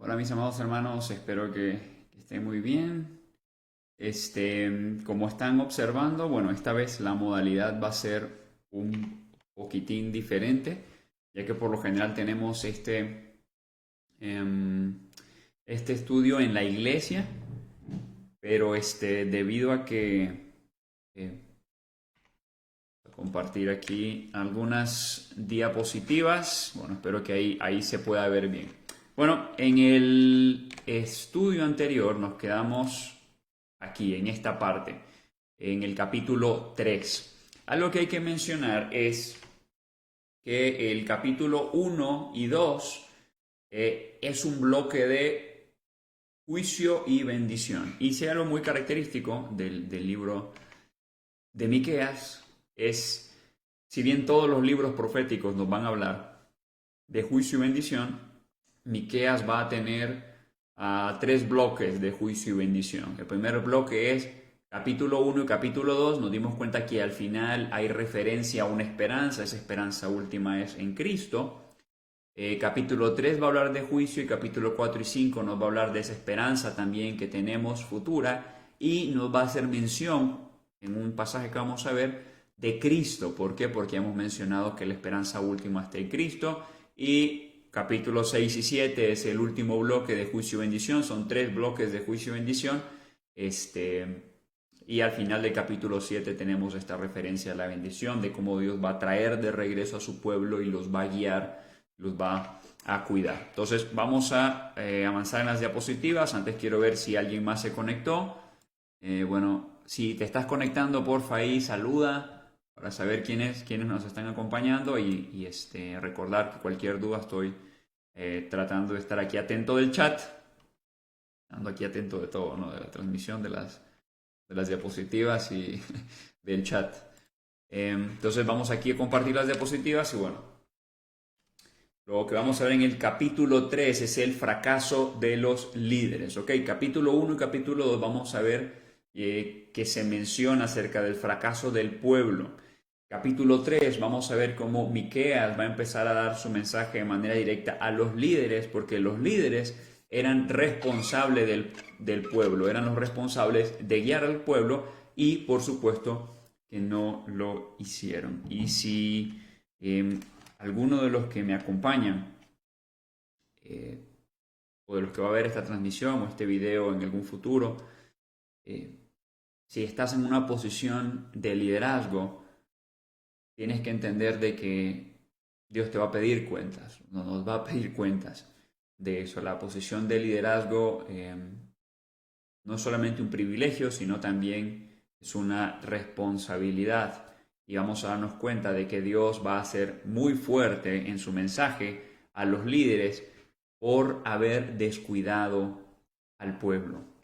Hola mis amados hermanos, espero que estén muy bien. Como están observando, bueno, esta vez la modalidad va a ser un poquitín diferente, ya que por lo general tenemos este estudio en la iglesia, pero debido a que voy a compartir aquí algunas diapositivas, bueno, espero que ahí se pueda ver bien. Bueno, en el estudio anterior nos quedamos aquí, en esta parte, en el capítulo 3. Algo que hay que mencionar es que el capítulo 1 y 2 es un bloque de juicio y bendición. Y si hay algo muy característico del libro de Miqueas es, si bien todos los libros proféticos nos van a hablar de juicio y bendición, Miqueas va a tener tres bloques de juicio y bendición. El primer bloque es capítulo 1 y capítulo 2. Nos dimos cuenta que al final hay referencia a una esperanza. Esa esperanza última es en Cristo. Capítulo 3 va a hablar de juicio y capítulo 4 y 5 nos va a hablar de esa esperanza también que tenemos futura y nos va a hacer mención en un pasaje que vamos a ver de Cristo. ¿Por qué? Porque hemos mencionado que la esperanza última está en Cristo y capítulos 6 y 7 es el último bloque de juicio y bendición. Son tres bloques de juicio y bendición. Y al final del capítulo 7 tenemos esta referencia a la bendición, de cómo Dios va a traer de regreso a su pueblo y los va a guiar, los va a cuidar. Entonces vamos a avanzar en las diapositivas. Antes quiero ver si alguien más se conectó. Bueno, si te estás conectando, porfa ahí saluda para saber quiénes nos están acompañando y recordar que cualquier duda estoy tratando de estar aquí atento del chat, ando aquí atento de todo, ¿no? De la transmisión de las diapositivas y del chat. Entonces vamos aquí a compartir las diapositivas y bueno, lo que vamos a ver en el capítulo 3 es el fracaso de los líderes. ¿Ok? Capítulo 1 y capítulo 2 vamos a ver que se menciona acerca del fracaso del pueblo. Capítulo 3 vamos a ver cómo Miqueas va a empezar a dar su mensaje de manera directa a los líderes, porque los líderes eran responsables del pueblo, eran los responsables de guiar al pueblo y por supuesto que no lo hicieron. Y si alguno de los que me acompañan eh, o de los que va a ver esta transmisión o este video en algún futuro, eh, si estás en una posición de liderazgo, tienes que entender de que Dios te va a pedir cuentas, no nos va a pedir cuentas de eso. La posición de liderazgo no es solamente un privilegio, sino también es una responsabilidad. Y vamos a darnos cuenta de que Dios va a ser muy fuerte en su mensaje a los líderes por haber descuidado al pueblo.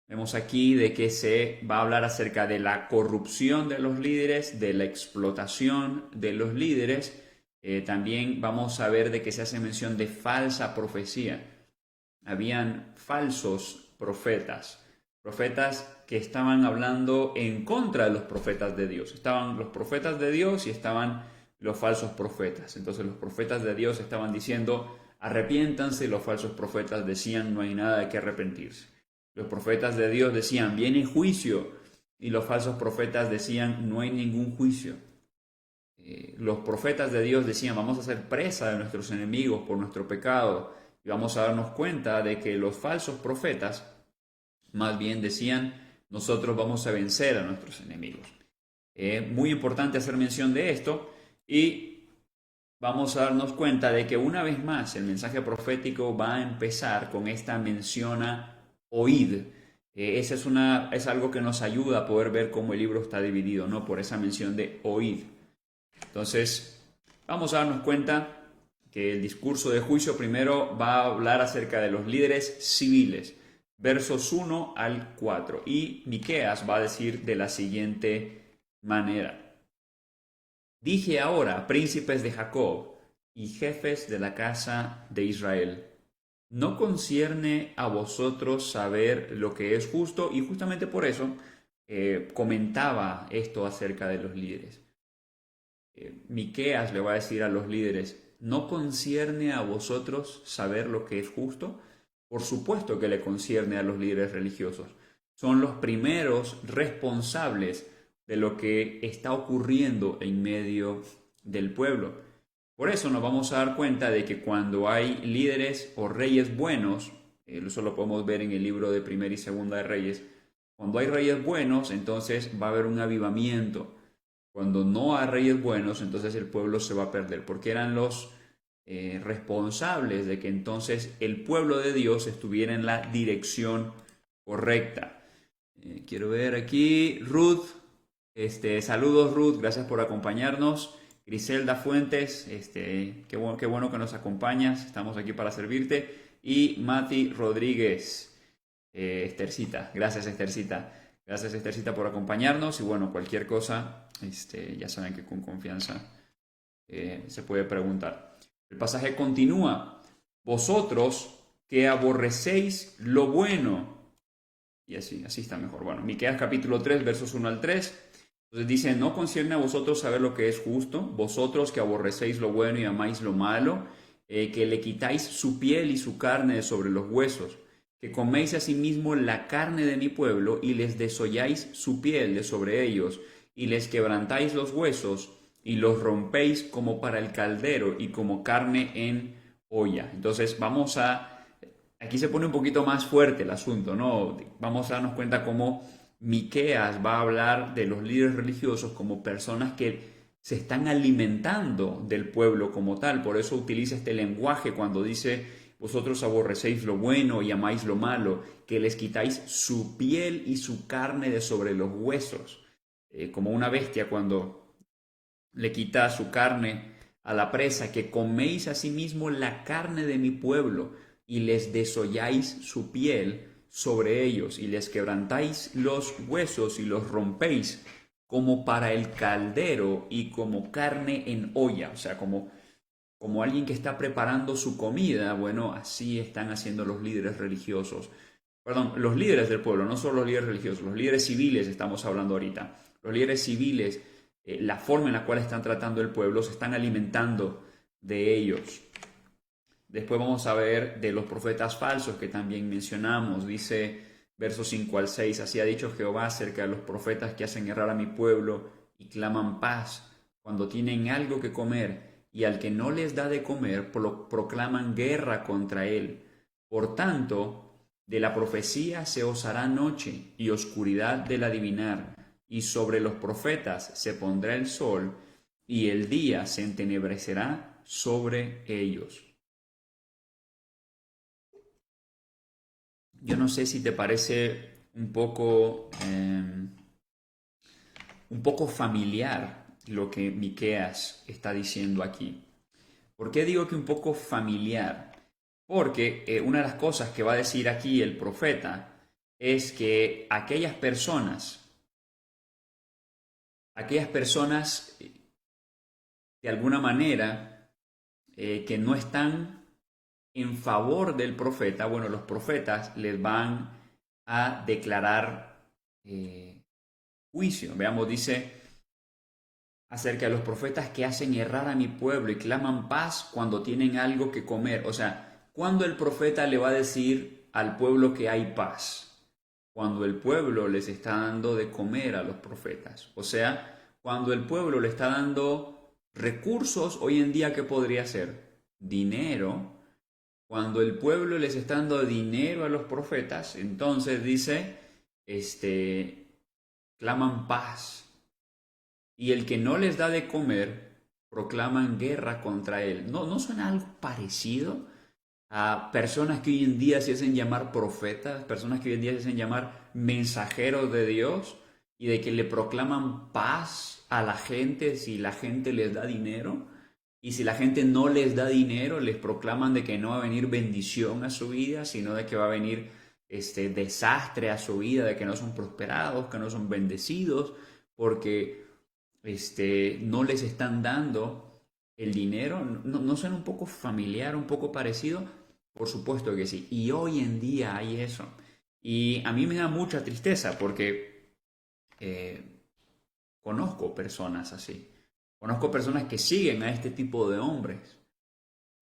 Vemos aquí de que se va a hablar acerca de la corrupción de los líderes, de la explotación de los líderes. También vamos a ver de que se hace mención de falsa profecía. Habían falsos profetas, profetas que estaban hablando en contra de los profetas de Dios. Estaban los profetas de Dios y estaban los falsos profetas. Entonces los profetas de Dios estaban diciendo, arrepiéntanse, y los falsos profetas decían, no hay nada de qué arrepentirse. Los profetas de Dios decían, viene juicio, y los falsos profetas decían, no hay ningún juicio. Los profetas de Dios decían, vamos a ser presa de nuestros enemigos por nuestro pecado, y vamos a darnos cuenta de que los falsos profetas más bien decían, nosotros vamos a vencer a nuestros enemigos. Muy importante hacer mención de esto y vamos a darnos cuenta de que una vez más el mensaje profético va a empezar con esta mención a oíd. Esa es algo que nos ayuda a poder ver cómo el libro está dividido, ¿no? Por esa mención de oíd. Entonces, vamos a darnos cuenta que el discurso de juicio primero va a hablar acerca de los líderes civiles, versos 1 al 4. Y Miqueas va a decir de la siguiente manera. Dije ahora, príncipes de Jacob y jefes de la casa de Israel, ¿no concierne a vosotros saber lo que es justo? Y justamente por eso comentaba esto acerca de los líderes. Miqueas le va a decir a los líderes, ¿no concierne a vosotros saber lo que es justo? Por supuesto que le concierne a los líderes religiosos. Son los primeros responsables de lo que está ocurriendo en medio del pueblo. Por eso nos vamos a dar cuenta de que cuando hay líderes o reyes buenos, eso lo podemos ver en el libro de Primera y Segunda de Reyes, cuando hay reyes buenos, entonces va a haber un avivamiento. Cuando no hay reyes buenos, entonces el pueblo se va a perder, porque eran los responsables de que entonces el pueblo de Dios estuviera en la dirección correcta. Quiero ver aquí, Ruth, saludos Ruth, gracias por acompañarnos. Griselda Fuentes, qué bueno que nos acompañas, estamos aquí para servirte. Y Mati Rodríguez, Estercita, gracias Estercita por acompañarnos. Y bueno, cualquier cosa, ya saben que con confianza se puede preguntar. El pasaje continúa, vosotros que aborrecéis lo bueno. Y así está mejor. Bueno, Miqueas capítulo 3, versos 1 al 3. Entonces dice, no concierne a vosotros saber lo que es justo, vosotros que aborrecéis lo bueno y amáis lo malo, que le quitáis su piel y su carne de sobre los huesos, que coméis asimismo la carne de mi pueblo y les desolláis su piel de sobre ellos, y les quebrantáis los huesos y los rompéis como para el caldero y como carne en olla. Entonces aquí se pone un poquito más fuerte el asunto, ¿no? Vamos a darnos cuenta cómo Miqueas va a hablar de los líderes religiosos como personas que se están alimentando del pueblo como tal. Por eso utiliza este lenguaje cuando dice, vosotros aborrecéis lo bueno y amáis lo malo, que les quitáis su piel y su carne de sobre los huesos. Como una bestia cuando le quita su carne a la presa, que coméis asimismo la carne de mi pueblo y les desolláis su piel sobre ellos y les quebrantáis los huesos y los rompéis como para el caldero y como carne en olla, o sea, como alguien que está preparando su comida. Bueno, así están haciendo los líderes religiosos. Perdón, los líderes del pueblo, no solo los líderes religiosos, los líderes civiles estamos hablando ahorita. Los líderes civiles, la forma en la cual están tratando el pueblo, se están alimentando de ellos. Después vamos a ver de los profetas falsos que también mencionamos. Dice versos 5 al 6, así ha dicho Jehová acerca de los profetas que hacen errar a mi pueblo y claman paz cuando tienen algo que comer, y al que no les da de comer proclaman guerra contra él. Por tanto, de la profecía se os hará noche y oscuridad del adivinar, y sobre los profetas se pondrá el sol, y el día se entenebrecerá sobre ellos. Yo no sé si te parece un poco familiar lo que Miqueas está diciendo aquí. ¿Por qué digo que un poco familiar? Porque una de las cosas que va a decir aquí el profeta es que aquellas personas de alguna manera que no están en favor del profeta, bueno, los profetas les van a declarar juicio. Veamos, dice acerca de los profetas que hacen errar a mi pueblo y claman paz cuando tienen algo que comer. O sea, ¿cuándo el profeta le va a decir al pueblo que hay paz? Cuando el pueblo les está dando de comer a los profetas. O sea, cuando el pueblo le está dando recursos, hoy en día, ¿qué podría ser? Dinero. Cuando el pueblo les está dando dinero a los profetas, entonces dice, claman paz. Y el que no les da de comer, proclaman guerra contra él. ¿No suena algo parecido a personas que hoy en día se hacen llamar profetas, personas que hoy en día se hacen llamar mensajeros de Dios, y de que le proclaman paz a la gente si la gente les da dinero? Y si la gente no les da dinero, les proclaman de que no va a venir bendición a su vida, sino de que va a venir desastre a su vida, de que no son prosperados, que no son bendecidos, porque no les están dando el dinero. ¿No suena un poco familiar, un poco parecido? Por supuesto que sí. Y hoy en día hay eso. Y a mí me da mucha tristeza porque conozco personas así. Conozco personas que siguen a este tipo de hombres.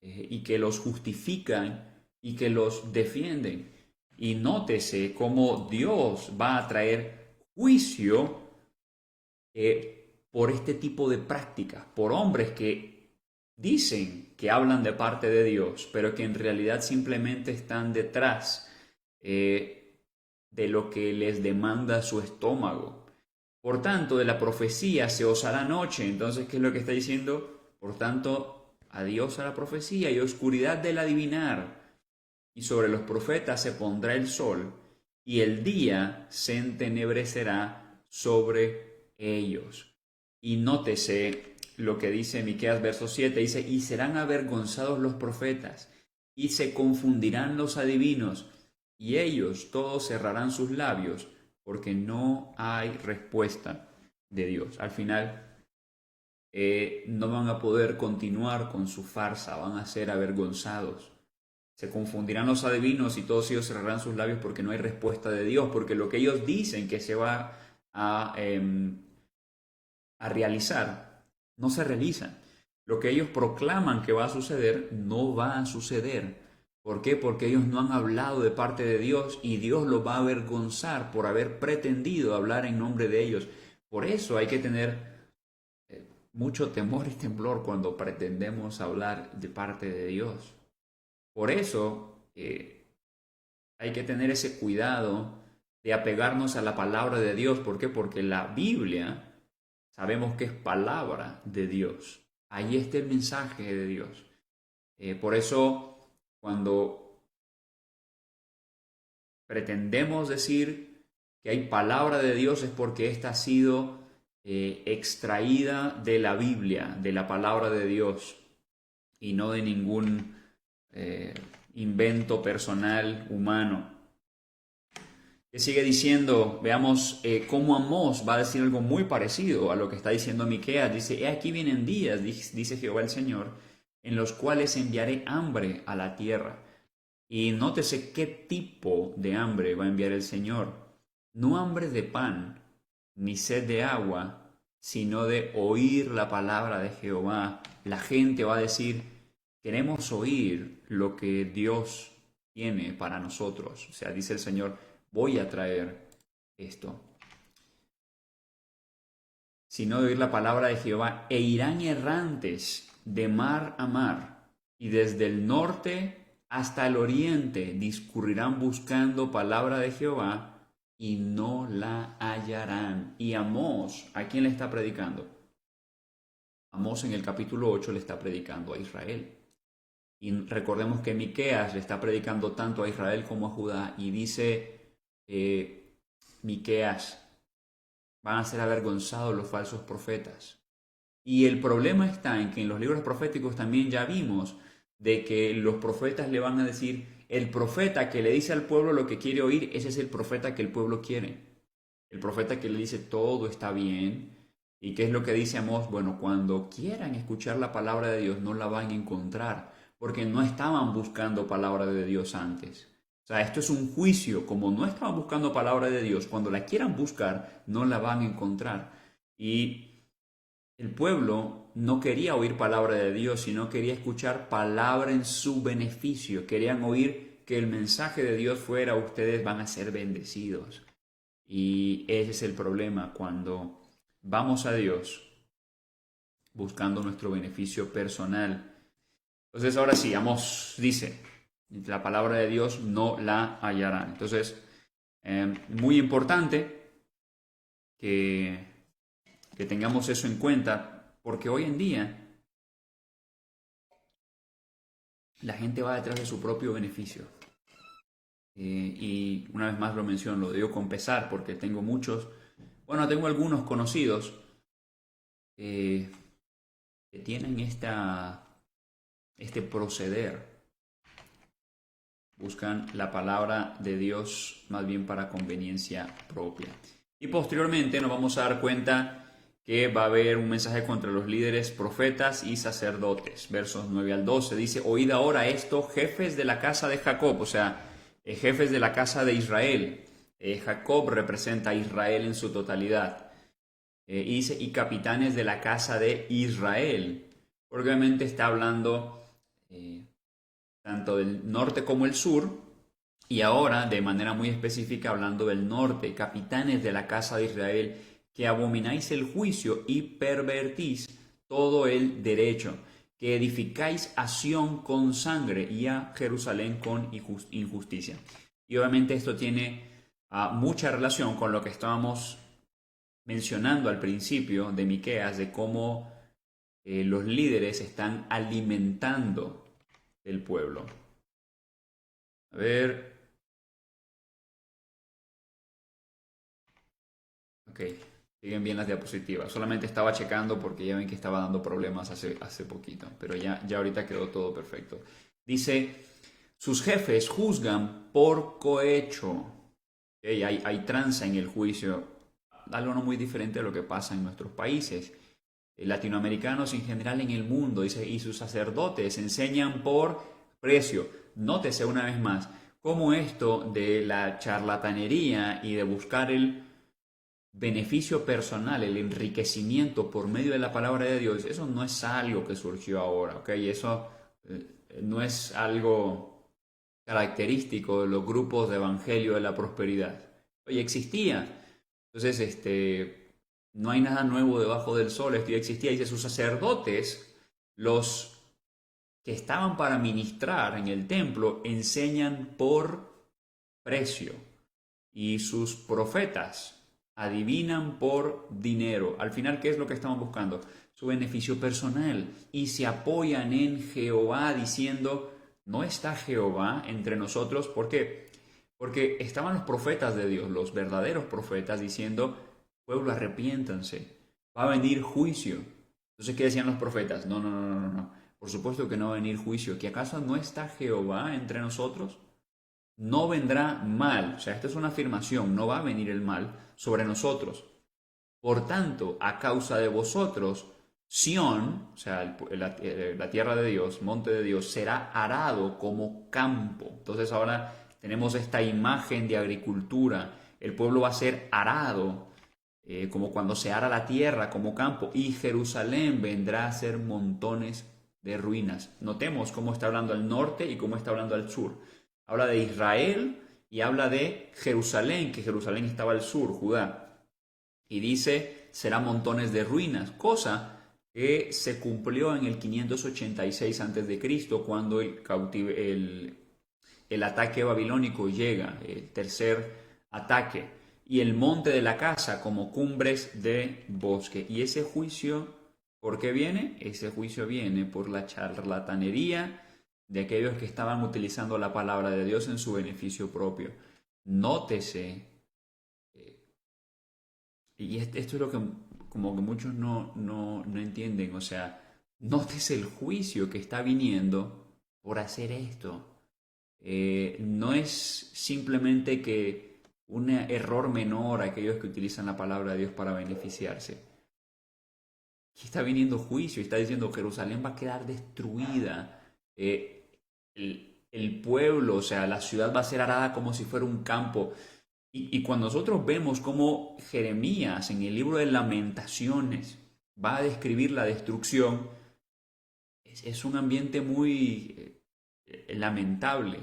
y que los justifican y que los defienden. Y nótese cómo Dios va a traer juicio por este tipo de prácticas, por hombres que dicen que hablan de parte de Dios, pero que en realidad simplemente están detrás de lo que les demanda su estómago. Por tanto, de la profecía se os hará noche. Entonces, ¿qué es lo que está diciendo? Por tanto, adiós a la profecía y oscuridad del adivinar. Y sobre los profetas se pondrá el sol, y el día se entenebrecerá sobre ellos. Y nótese lo que dice Miqueas verso 7, dice, y serán avergonzados los profetas, y se confundirán los adivinos, y ellos todos cerrarán sus labios, porque no hay respuesta de Dios. Al final, no van a poder continuar con su farsa, van a ser avergonzados. Se confundirán los adivinos y todos ellos cerrarán sus labios porque no hay respuesta de Dios, porque lo que ellos dicen que se va a realizar, no se realiza. Lo que ellos proclaman que va a suceder, no va a suceder. ¿Por qué? Porque ellos no han hablado de parte de Dios y Dios los va a avergonzar por haber pretendido hablar en nombre de ellos. Por eso hay que tener mucho temor y temblor cuando pretendemos hablar de parte de Dios. Por eso hay que tener ese cuidado de apegarnos a la palabra de Dios. ¿Por qué? Porque la Biblia sabemos que es palabra de Dios. Ahí está el mensaje de Dios. Por eso, cuando pretendemos decir que hay palabra de Dios es porque esta ha sido extraída de la Biblia, de la palabra de Dios, y no de ningún invento personal humano. Que sigue diciendo, veamos cómo Amós va a decir algo muy parecido a lo que está diciendo Miqueas. Dice, he aquí vienen días, dice Jehová el Señor, en los cuales enviaré hambre a la tierra. Y nótese qué tipo de hambre va a enviar el Señor. No hambre de pan, ni sed de agua, sino de oír la palabra de Jehová. La gente va a decir, queremos oír lo que Dios tiene para nosotros. O sea, dice el Señor, voy a traer esto. Sino de oír la palabra de Jehová, e irán errantes de mar a mar, y desde el norte hasta el oriente discurrirán buscando palabra de Jehová, y no la hallarán. Y Amós, ¿a quién le está predicando? Amós en el capítulo 8 le está predicando a Israel. Y recordemos que Miqueas le está predicando tanto a Israel como a Judá, y dice Miqueas, van a ser avergonzados los falsos profetas. Y el problema está en que en los libros proféticos también ya vimos de que los profetas le van a decir, el profeta que le dice al pueblo lo que quiere oír, ese es el profeta que el pueblo quiere. El profeta que le dice todo está bien. ¿Y qué es lo que dice Amós? Bueno, cuando quieran escuchar la palabra de Dios no la van a encontrar, porque no estaban buscando palabra de Dios antes. O sea, esto es un juicio. Como no estaban buscando palabra de Dios, cuando la quieran buscar, no la van a encontrar. Y el pueblo no quería oír palabra de Dios, sino quería escuchar palabra en su beneficio. Querían oír que el mensaje de Dios fuera, ustedes van a ser bendecidos. Y ese es el problema cuando vamos a Dios buscando nuestro beneficio personal. Entonces ahora sí, Amós dice, la palabra de Dios no la hallarán. Entonces, muy importante que tengamos eso en cuenta, porque hoy en día la gente va detrás de su propio beneficio. Y una vez más lo menciono, lo digo con pesar, porque tengo tengo algunos conocidos que tienen este proceder. Buscan la palabra de Dios más bien para conveniencia propia. Y posteriormente nos vamos a dar cuenta que va a haber un mensaje contra los líderes, profetas y sacerdotes. Versos 9 al 12 dice, oíd ahora esto, jefes de la casa de Jacob, o sea, jefes de la casa de Israel. Jacob representa a Israel en su totalidad. Y dice, y capitanes de la casa de Israel. Porque obviamente está hablando tanto del norte como el sur, y ahora de manera muy específica hablando del norte, capitanes de la casa de Israel, que abomináis el juicio y pervertís todo el derecho, que edificáis a Sión con sangre y a Jerusalén con injusticia. Y obviamente esto tiene mucha relación con lo que estábamos mencionando al principio de Miqueas, de cómo los líderes están alimentando el pueblo. A ver. Ok. Siguen bien las diapositivas. Solamente estaba checando porque ya ven que estaba dando problemas hace poquito. Pero ya ahorita quedó todo perfecto. Dice, sus jefes juzgan por cohecho. Okay, hay tranza en el juicio. Algo no muy diferente a lo que pasa en nuestros países. Latinoamericanos en general en el mundo, dice, y sus sacerdotes enseñan por precio. Nótese una vez más cómo esto de la charlatanería y de buscar el beneficio personal, el enriquecimiento por medio de la palabra de Dios, eso no es algo que surgió ahora, ¿ok? Eso no es algo característico de los grupos de evangelio de la prosperidad. Oye, existía. Entonces, no hay nada nuevo debajo del sol, esto ya existía. Dice, sus sacerdotes, los que estaban para ministrar en el templo, enseñan por precio. Y sus profetas adivinan por dinero. Al final, ¿qué es lo que estamos buscando? Su beneficio personal. Y se apoyan en Jehová diciendo, no está Jehová entre nosotros. ¿Por qué? Porque estaban los profetas de Dios, los verdaderos profetas, diciendo, pueblo, arrepiéntanse, va a venir juicio. Entonces, ¿qué decían los profetas? No, no, no, no, no. Por supuesto que no va a venir juicio. ¿Que acaso no está Jehová entre nosotros? No vendrá mal, o sea, esta es una afirmación, no va a venir el mal sobre nosotros. Por tanto, a causa de vosotros, Sión, o sea, la tierra de Dios, monte de Dios, será arado como campo. Entonces ahora tenemos esta imagen de agricultura. El pueblo va a ser arado, como cuando se ara la tierra como campo, y Jerusalén vendrá a ser montones de ruinas. Notemos cómo está hablando al norte y cómo está hablando al sur. Habla de Israel y habla de Jerusalén, que Jerusalén estaba al sur, Judá. Y dice, será montones de ruinas, cosa que se cumplió en el 586 a.C., cuando el ataque babilónico llega, el tercer ataque, y el monte de la casa como cumbres de bosque. Y ese juicio, ¿por qué viene? Ese juicio viene por la charlatanería de aquellos que estaban utilizando la palabra de Dios en su beneficio propio. Nótese, y esto es lo que como que muchos no entienden, o sea, nótese el juicio que está viniendo por hacer esto. No es simplemente que un error menor a aquellos que utilizan la palabra de Dios para beneficiarse. Aquí está viniendo juicio, está diciendo Jerusalén va a quedar destruida. El pueblo, o sea, la ciudad va a ser arada como si fuera un campo. Y cuando nosotros vemos cómo Jeremías en el libro de Lamentaciones va a describir la destrucción, es un ambiente muy lamentable.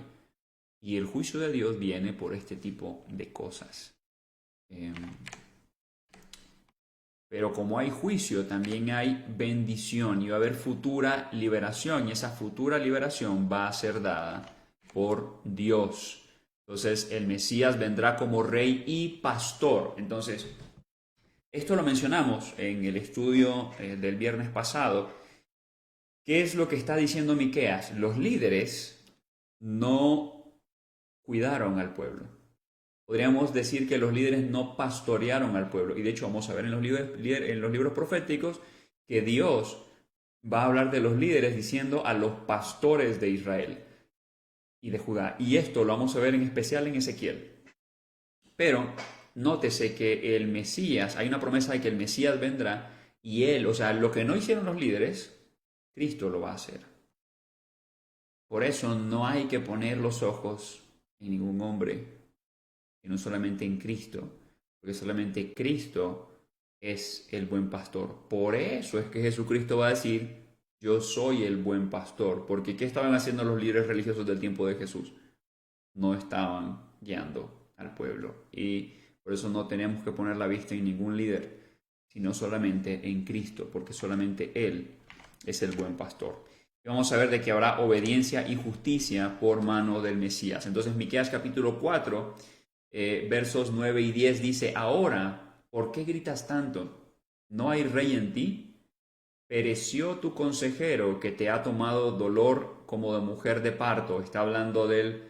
Y el juicio de Dios viene por este tipo de cosas. Pero como hay juicio, también hay bendición y va a haber futura liberación. Y esa futura liberación va a ser dada por Dios. Entonces el Mesías vendrá como rey y pastor. Entonces, esto lo mencionamos en el estudio del viernes pasado. ¿Qué es lo que está diciendo Miqueas? Los líderes no cuidaron al pueblo. Podríamos decir que los líderes no pastorearon al pueblo. Y de hecho vamos a ver en los libros proféticos que Dios va a hablar de los líderes diciendo a los pastores de Israel y de Judá. Y esto lo vamos a ver en especial en Ezequiel. Pero nótese que el Mesías, hay una promesa de que el Mesías vendrá y él, o sea, lo que no hicieron los líderes, Cristo lo va a hacer. Por eso no hay que poner los ojos en ningún hombre, sino solamente en Cristo, porque solamente Cristo es el buen pastor. Por eso es que Jesucristo va a decir, Yo soy el buen pastor. Porque ¿qué estaban haciendo los líderes religiosos del tiempo de Jesús? No estaban guiando al pueblo. Y por eso no tenemos que poner la vista en ningún líder, sino solamente en Cristo, porque solamente Él es el buen pastor. Y vamos a ver de que habrá obediencia y justicia por mano del Mesías. Entonces, Miqueas capítulo 4, versos 9 y 10 dice: ahora, ¿por qué gritas tanto? ¿No hay rey en ti? Pereció tu consejero que te ha tomado dolor como de mujer de parto. Está hablando del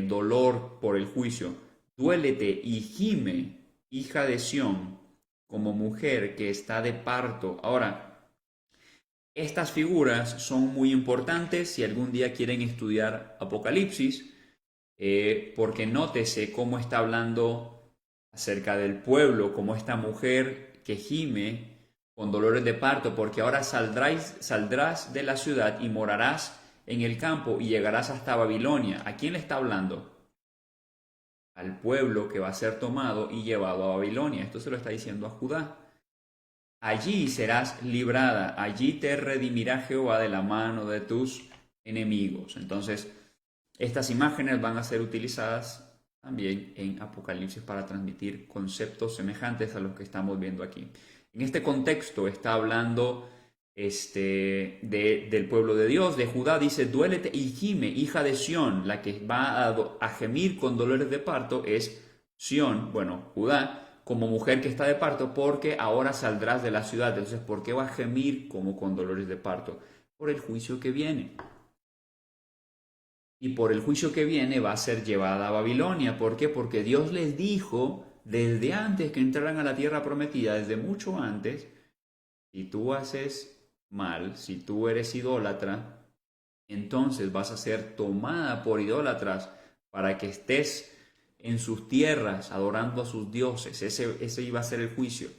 dolor por el juicio. Duélete y gime, hija de Sión, como mujer que está de parto. Ahora, estas figuras son muy importantes si algún día quieren estudiar Apocalipsis, porque nótese cómo está hablando acerca del pueblo, como esta mujer que gime con dolores de parto, porque ahora saldrás de la ciudad y morarás en el campo y llegarás hasta Babilonia. ¿A quién le está hablando? Al pueblo que va a ser tomado y llevado a Babilonia. Esto se lo está diciendo a Judá. Allí serás librada, allí te redimirá Jehová de la mano de tus enemigos. Entonces, estas imágenes van a ser utilizadas también en Apocalipsis para transmitir conceptos semejantes a los que estamos viendo aquí. En este contexto está hablando del pueblo de Dios, de Judá. Dice: duélete y gime, hija de Sión. La que va a gemir con dolores de parto es Sión, bueno, Judá, como mujer que está de parto, porque ahora saldrás de la ciudad. Entonces, ¿por qué va a gemir como con dolores de parto? Por el juicio que viene. Y por el juicio que viene va a ser llevada a Babilonia. ¿Por qué? Porque Dios les dijo desde antes que entraran a la tierra prometida, desde mucho antes: si tú haces mal, si tú eres idólatra, entonces vas a ser tomada por idólatras para que estés en sus tierras adorando a sus dioses. Ese iba a ser el juicio.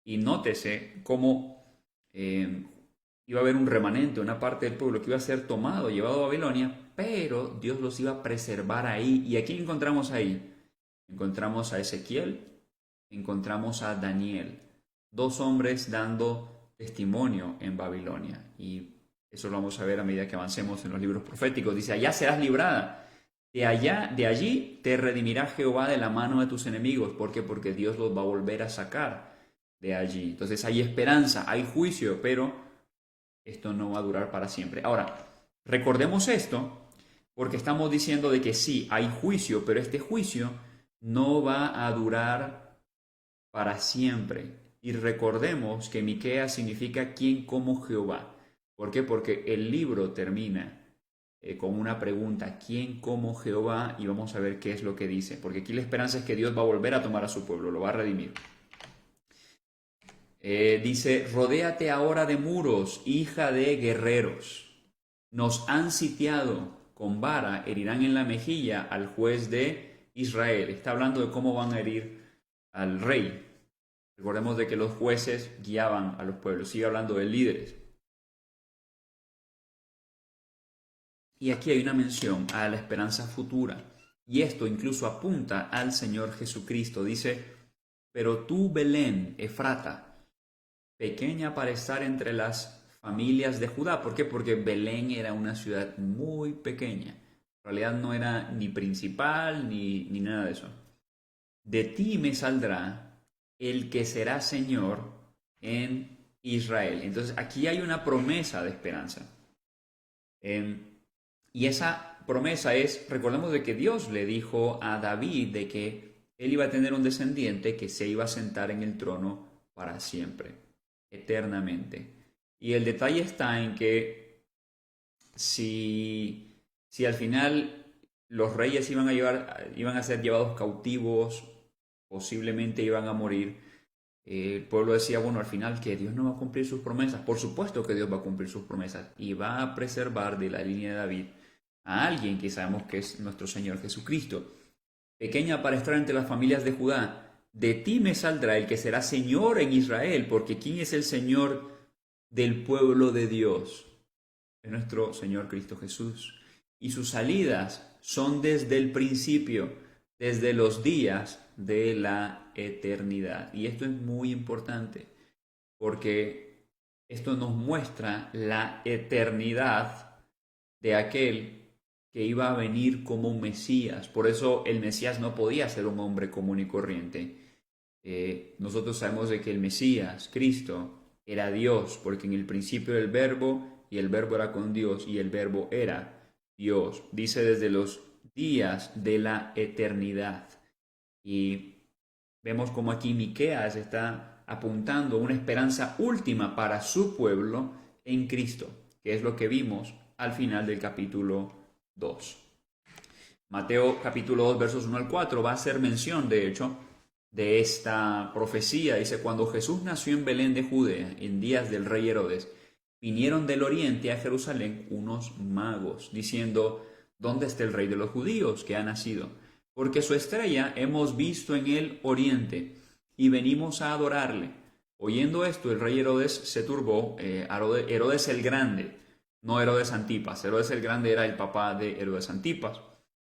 Y nótese cómo iba a haber un remanente, una parte del pueblo que iba a ser tomado, llevado a Babilonia, pero Dios los iba a preservar ahí. ¿Y a quién encontramos ahí? Encontramos a Ezequiel, encontramos a Daniel, dos hombres dando testimonio en Babilonia. Y eso lo vamos a ver a medida que avancemos en los libros proféticos. Dice: allá serás librada. De allí te redimirá Jehová de la mano de tus enemigos. ¿Por qué? Porque Dios los va a volver a sacar de allí. Entonces hay esperanza, hay juicio, pero esto no va a durar para siempre. Ahora, recordemos esto porque estamos diciendo de que sí, hay juicio, pero este juicio no va a durar para siempre. Y recordemos que Miqueas significa quien como Jehová. ¿Por qué? Porque el libro termina con una pregunta: ¿quién como Jehová? Y vamos a ver qué es lo que dice, porque aquí la esperanza es que Dios va a volver a tomar a su pueblo, lo va a redimir. Dice: rodéate ahora de muros, hija de guerreros. Nos han sitiado, con vara herirán en la mejilla al juez de Israel. Está hablando de cómo van a herir al rey. Recordemos de que los jueces guiaban a los pueblos. Sigue hablando de líderes. Y aquí hay una mención a la esperanza futura. Y esto incluso apunta al Señor Jesucristo. Dice: pero tú, Belén, Efrata, pequeña para estar entre las familias de Judá. ¿Por qué? Porque Belén era una ciudad muy pequeña. En realidad no era ni principal ni nada de eso. De ti me saldrá el que será Señor en Israel. Entonces aquí hay una promesa de esperanza. Y esa promesa es: recordemos de que Dios le dijo a David de que él iba a tener un descendiente que se iba a sentar en el trono para siempre, eternamente. Y el detalle está en que si al final los reyes iban a ser llevados cautivos, posiblemente iban a morir, el pueblo decía: bueno, al final, que Dios no va a cumplir sus promesas. Por supuesto que Dios va a cumplir sus promesas y va a preservar de la línea de David a alguien que sabemos que es nuestro Señor Jesucristo. Pequeña para estar entre las familias de Judá, de ti me saldrá el que será Señor en Israel, porque ¿quién es el Señor del pueblo de Dios? Es nuestro Señor Cristo Jesús. Y sus salidas son desde el principio, desde los días de la eternidad. Y esto es muy importante, porque esto nos muestra la eternidad de aquel que iba a venir como un Mesías. Por eso el Mesías no podía ser un hombre común y corriente. Nosotros sabemos de que el Mesías, Cristo, era Dios, porque en el principio era el Verbo, y el Verbo era con Dios, y el Verbo era Dios. Dice desde los días de la eternidad. Y vemos como aquí Miqueas está apuntando a una esperanza última para su pueblo en Cristo, que es lo que vimos al final del capítulo 2. Mateo capítulo 2 versos 1 al 4 va a hacer mención, de hecho, de esta profecía. Dice: cuando Jesús nació en Belén de Judea, en días del rey Herodes, vinieron del oriente a Jerusalén unos magos, diciendo: ¿dónde está el rey de los judíos que ha nacido? Porque su estrella hemos visto en el oriente, y venimos a adorarle. Oyendo esto, el rey Herodes se turbó. Herodes el Grande, no Herodes Antipas. Herodes el Grande era el papá de Herodes Antipas,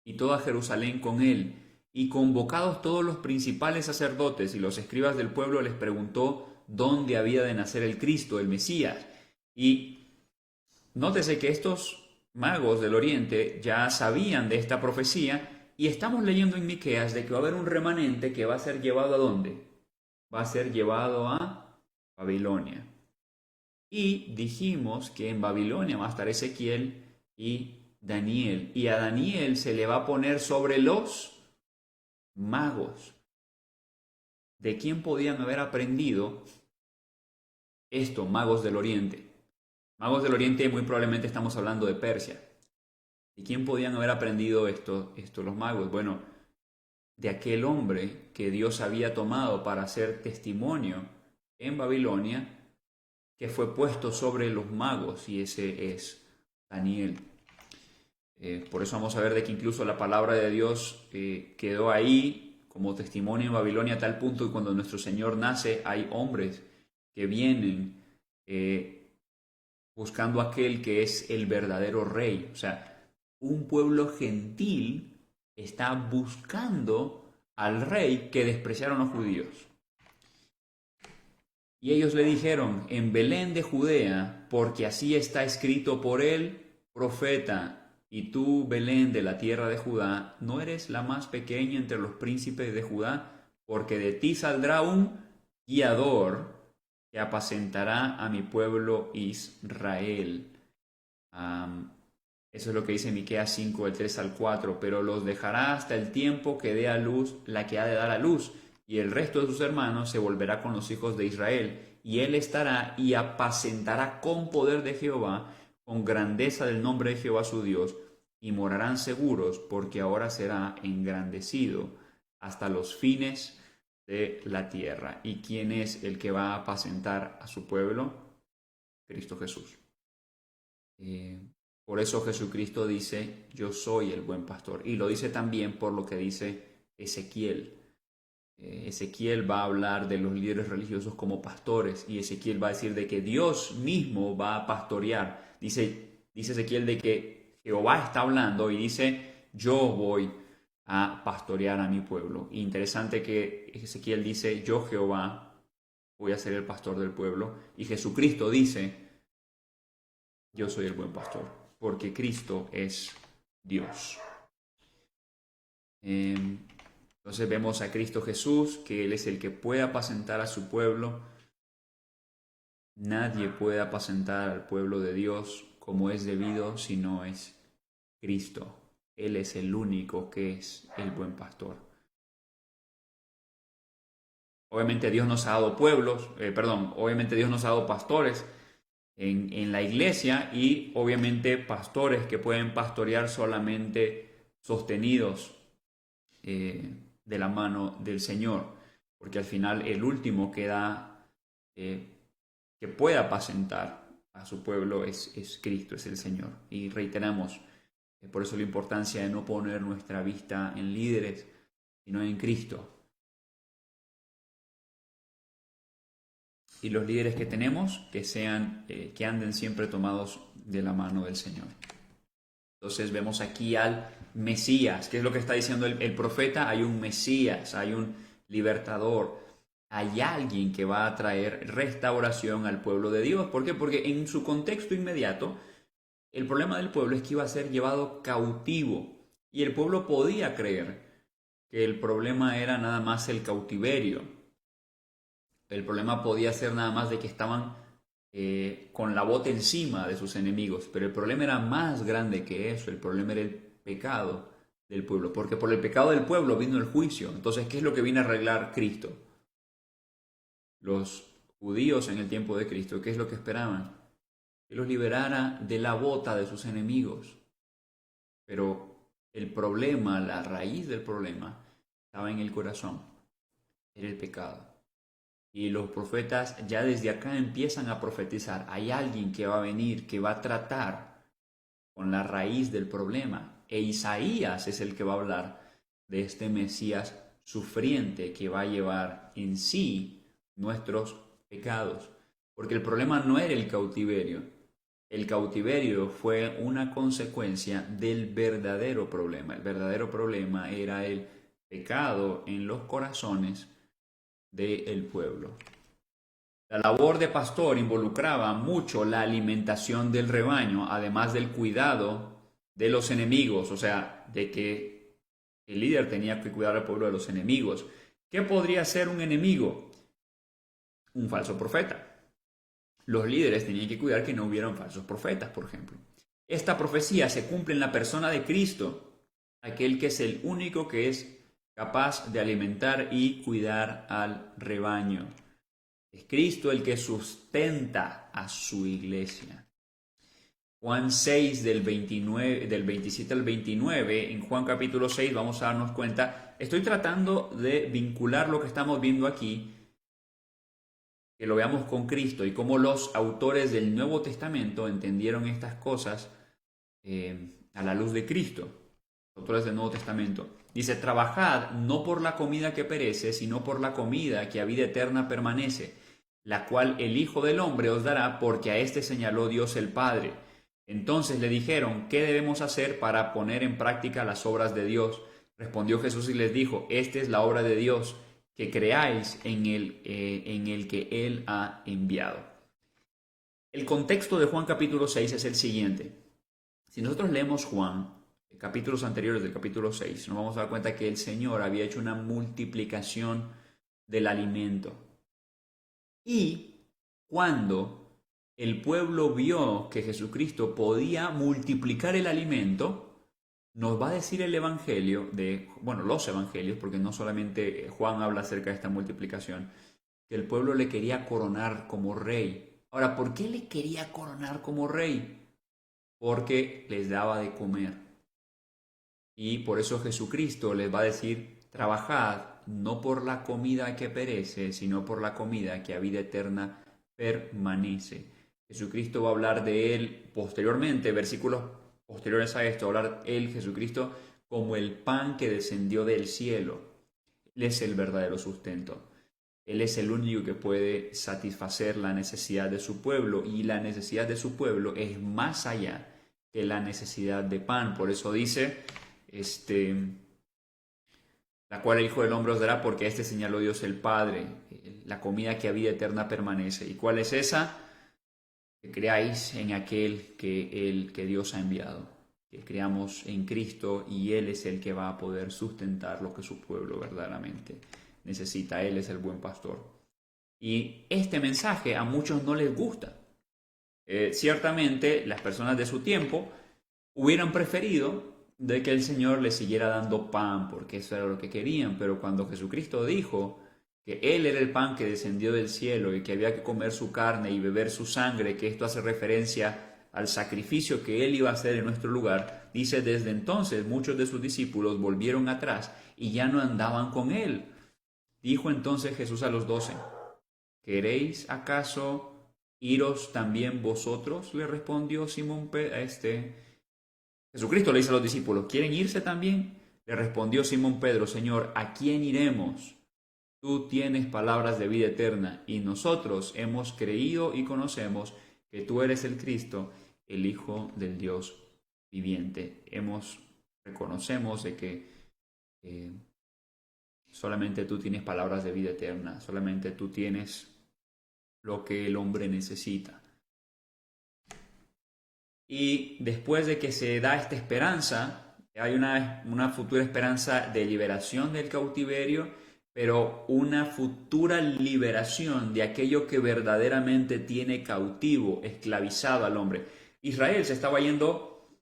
y toda Jerusalén con él. Y convocados todos los principales sacerdotes y los escribas del pueblo, les preguntó dónde había de nacer el Cristo, el Mesías. Y nótese que estos magos del oriente ya sabían de esta profecía, y estamos leyendo en Miqueas de que va a haber un remanente que va a ser llevado ¿a dónde? Va a ser llevado a Babilonia. Y dijimos que en Babilonia va a estar Ezequiel y Daniel, y a Daniel se le va a poner sobre los magos. ¿De quién podían haber aprendido esto, magos del oriente? Magos del oriente, muy probablemente estamos hablando de Persia. ¿De quién podían haber aprendido esto los magos? Bueno, de aquel hombre que Dios había tomado para hacer testimonio en Babilonia, que fue puesto sobre los magos, y ese es Daniel. Por eso vamos a ver de que incluso la palabra de Dios quedó ahí como testimonio en Babilonia, a tal punto que cuando nuestro Señor nace hay hombres que vienen buscando a aquel que es el verdadero rey. O sea, un pueblo gentil está buscando al rey que despreciaron los judíos. Y ellos le dijeron: en Belén de Judea, porque así está escrito por el profeta. Y tú, Belén, de la tierra de Judá, no eres la más pequeña entre los príncipes de Judá, porque de ti saldrá un guiador que apacentará a mi pueblo Israel. Eso es lo que dice Miqueas 5, del 3 al 4. Pero los dejará hasta el tiempo que dé a luz la que ha de dar a luz, y el resto de sus hermanos se volverá con los hijos de Israel, y él estará y apacentará con poder de Jehová, con grandeza del nombre de Jehová su Dios, y morarán seguros, porque ahora será engrandecido hasta los fines de la tierra. ¿Y quién es el que va a apacentar a su pueblo? Cristo Jesús. Por eso Jesucristo dice: yo soy el buen pastor. Y lo dice también por lo que dice Ezequiel. Ezequiel va a hablar de los líderes religiosos como pastores, y Ezequiel va a decir de que Dios mismo va a pastorear. Dice Ezequiel de que Jehová está hablando y dice: yo voy a pastorear a mi pueblo. Interesante que Ezequiel dice: yo, Jehová, voy a ser el pastor del pueblo, y Jesucristo dice: yo soy el buen pastor, porque Cristo es Dios. Entonces vemos a Cristo Jesús, que Él es el que puede apacentar a su pueblo. Nadie puede apacentar al pueblo de Dios como es debido si no es Cristo. Él es el único que es el buen pastor. Obviamente Dios nos ha dado obviamente Dios nos ha dado pastores en la iglesia, y obviamente pastores que pueden pastorear solamente sostenidos de la mano del Señor, porque al final el último que puede apacentar a su pueblo es Cristo, es el Señor. Y reiteramos, por eso la importancia de no poner nuestra vista en líderes, sino en Cristo. Y los líderes que tenemos, que anden siempre tomados de la mano del Señor. Entonces vemos aquí al Mesías. ¿Qué es lo que está diciendo el profeta? Hay un Mesías, hay un libertador. hay alguien que va a traer restauración al pueblo de Dios. ¿Por qué? Porque en su contexto inmediato, el problema del pueblo es que iba a ser llevado cautivo y el pueblo podía creer que el problema era nada más el cautiverio. El problema podía ser nada más de que estaban con la bota encima de sus enemigos, pero el problema era más grande que eso. El problema era el pecado del pueblo, porque por el pecado del pueblo vino el juicio. Entonces, ¿qué es lo que viene a arreglar Cristo? Los judíos en el tiempo de Cristo, ¿qué es lo que esperaban? Que los liberara de la bota de sus enemigos. Pero el problema, la raíz del problema, estaba en el corazón, era el pecado. Y los profetas ya desde acá empiezan a profetizar. Hay alguien que va a venir, que va a tratar con la raíz del problema. E Isaías es el que va a hablar de este Mesías sufriente que va a llevar en sí nuestros pecados. Porque el problema no era el cautiverio. El cautiverio fue una consecuencia del verdadero problema. El verdadero problema era el pecado en los corazones del pueblo. La labor de pastor involucraba mucho la alimentación del rebaño, además del cuidado de los enemigos, o sea, de que el líder tenía que cuidar al pueblo de los enemigos. ¿Qué podría ser un enemigo? Un falso profeta. Los líderes tenían que cuidar que no hubieran falsos profetas, por ejemplo. Esta profecía se cumple en la persona de Cristo, aquel que es el único que es capaz de alimentar y cuidar al rebaño. Es Cristo el que sustenta a su iglesia. Juan 6 del 27 al 29, en Juan capítulo 6 vamos a darnos cuenta, estoy tratando de vincular lo que estamos viendo aquí, que lo veamos con Cristo y cómo los autores del Nuevo Testamento entendieron estas cosas a la luz de Cristo. Los autores del Nuevo Testamento. Dice, trabajad no por la comida que perece, sino por la comida que a vida eterna permanece, la cual el Hijo del Hombre os dará, porque a éste señaló Dios el Padre. Entonces le dijeron, ¿qué debemos hacer para poner en práctica las obras de Dios? Respondió Jesús y les dijo, esta es la obra de Dios, que creáis en el que Él ha enviado. El contexto de Juan capítulo 6 es el siguiente. Si nosotros leemos Juan, capítulos anteriores del capítulo 6, nos vamos a dar cuenta que el Señor había hecho una multiplicación del alimento. Y cuando el pueblo vio que Jesucristo podía multiplicar el alimento, nos va a decir el Evangelio, los Evangelios, porque no solamente Juan habla acerca de esta multiplicación, que el pueblo le quería coronar como rey. Ahora, ¿por qué le quería coronar como rey? Porque les daba de comer. Y por eso Jesucristo les va a decir, trabajad no por la comida que perece, sino por la comida que a vida eterna permanece. Jesucristo va a hablar de él posteriormente, versículos posteriores a esto, hablar él, Jesucristo, como el pan que descendió del cielo. Él es el verdadero sustento. Él es el único que puede satisfacer la necesidad de su pueblo, y la necesidad de su pueblo es más allá que la necesidad de pan. Por eso dice, la cual el Hijo del Hombre os dará, porque este señaló Dios el Padre, la comida que a vida eterna permanece. ¿Y cuál es esa? Que creáis en aquel que Dios ha enviado, que creamos en Cristo, y Él es el que va a poder sustentar lo que su pueblo verdaderamente necesita. Él es el buen pastor. Y este mensaje a muchos no les gusta. Ciertamente las personas de su tiempo hubieran preferido de que el Señor les siguiera dando pan, porque eso era lo que querían. Pero cuando Jesucristo dijo que Él era el pan que descendió del cielo y que había que comer su carne y beber su sangre, que esto hace referencia al sacrificio que Él iba a hacer en nuestro lugar, dice, desde entonces muchos de sus discípulos volvieron atrás y ya no andaban con Él. Dijo entonces Jesús a los 12, ¿queréis acaso iros también vosotros? Le respondió Simón Pedro. Jesucristo le dice a los discípulos, ¿quieren irse también? Le respondió Simón Pedro, Señor, ¿a quién iremos? Tú tienes palabras de vida eterna, y nosotros hemos creído y conocemos que tú eres el Cristo, el Hijo del Dios viviente. Reconocemos de que Solamente tú tienes palabras de vida eterna, solamente tú tienes lo que el hombre necesita. Y después de que se da esta esperanza, hay una futura esperanza de liberación del cautiverio, pero una futura liberación de aquello que verdaderamente tiene cautivo, esclavizado al hombre. Israel se estaba yendo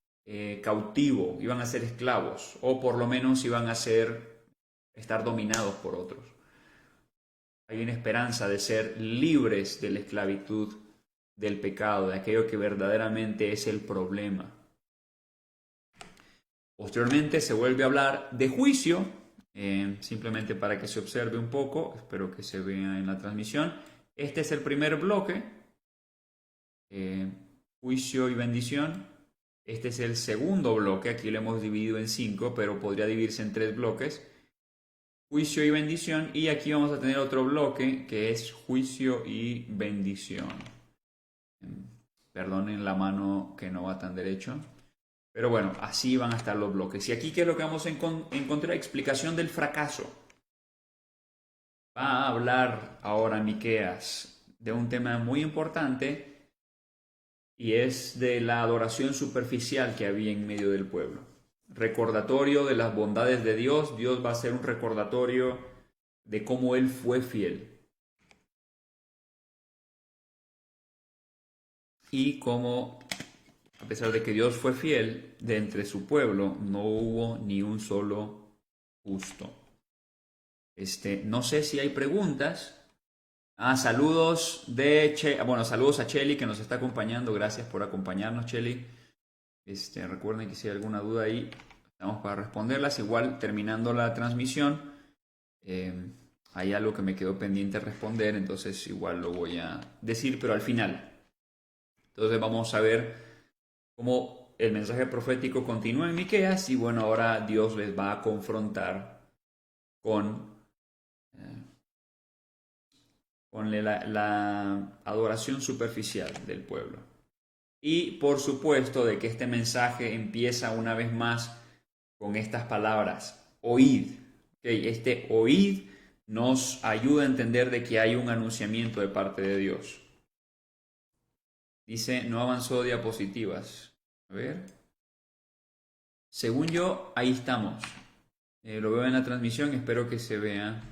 cautivo, iban a ser esclavos, o por lo menos iban a estar dominados por otros. Hay una esperanza de ser libres de la esclavitud del pecado, de aquello que verdaderamente es el problema. Posteriormente se vuelve a hablar de juicio, simplemente para que se observe un poco, espero que se vea en la transmisión. Este es el primer bloque, juicio y bendición. Este es el segundo bloque, aquí lo hemos dividido en 5, pero podría dividirse en 3 bloques. Juicio y bendición, y aquí vamos a tener otro bloque que es juicio y bendición. Perdonen la mano que no va tan derecho. Pero bueno, así van a estar los bloques. Y aquí, ¿qué es lo que vamos a encontrar? Explicación del fracaso. Va a hablar ahora Miqueas de un tema muy importante y es de la adoración superficial que había en medio del pueblo. Recordatorio de las bondades de Dios. Dios va a ser un recordatorio de cómo Él fue fiel. Y cómo, a pesar de que Dios fue fiel, de entre su pueblo no hubo ni un solo justo. No sé si hay preguntas. Saludos saludos a Cheli que nos está acompañando. Gracias por acompañarnos, Cheli. Recuerden que si hay alguna duda ahí, estamos para responderlas. Igual, terminando la transmisión, hay algo que me quedó pendiente responder, entonces igual lo voy a decir, pero al final. Entonces vamos a ver cómo el mensaje profético continúa en Miqueas y bueno, ahora Dios les va a confrontar con la adoración superficial del pueblo. Y por supuesto de que este mensaje empieza una vez más con estas palabras, oíd. ¿Okay? Este oíd nos ayuda a entender de que hay un anunciamiento de parte de Dios. Dice, no avanzó diapositivas. A ver. Según yo, ahí estamos. Lo veo en la transmisión, espero que se vea.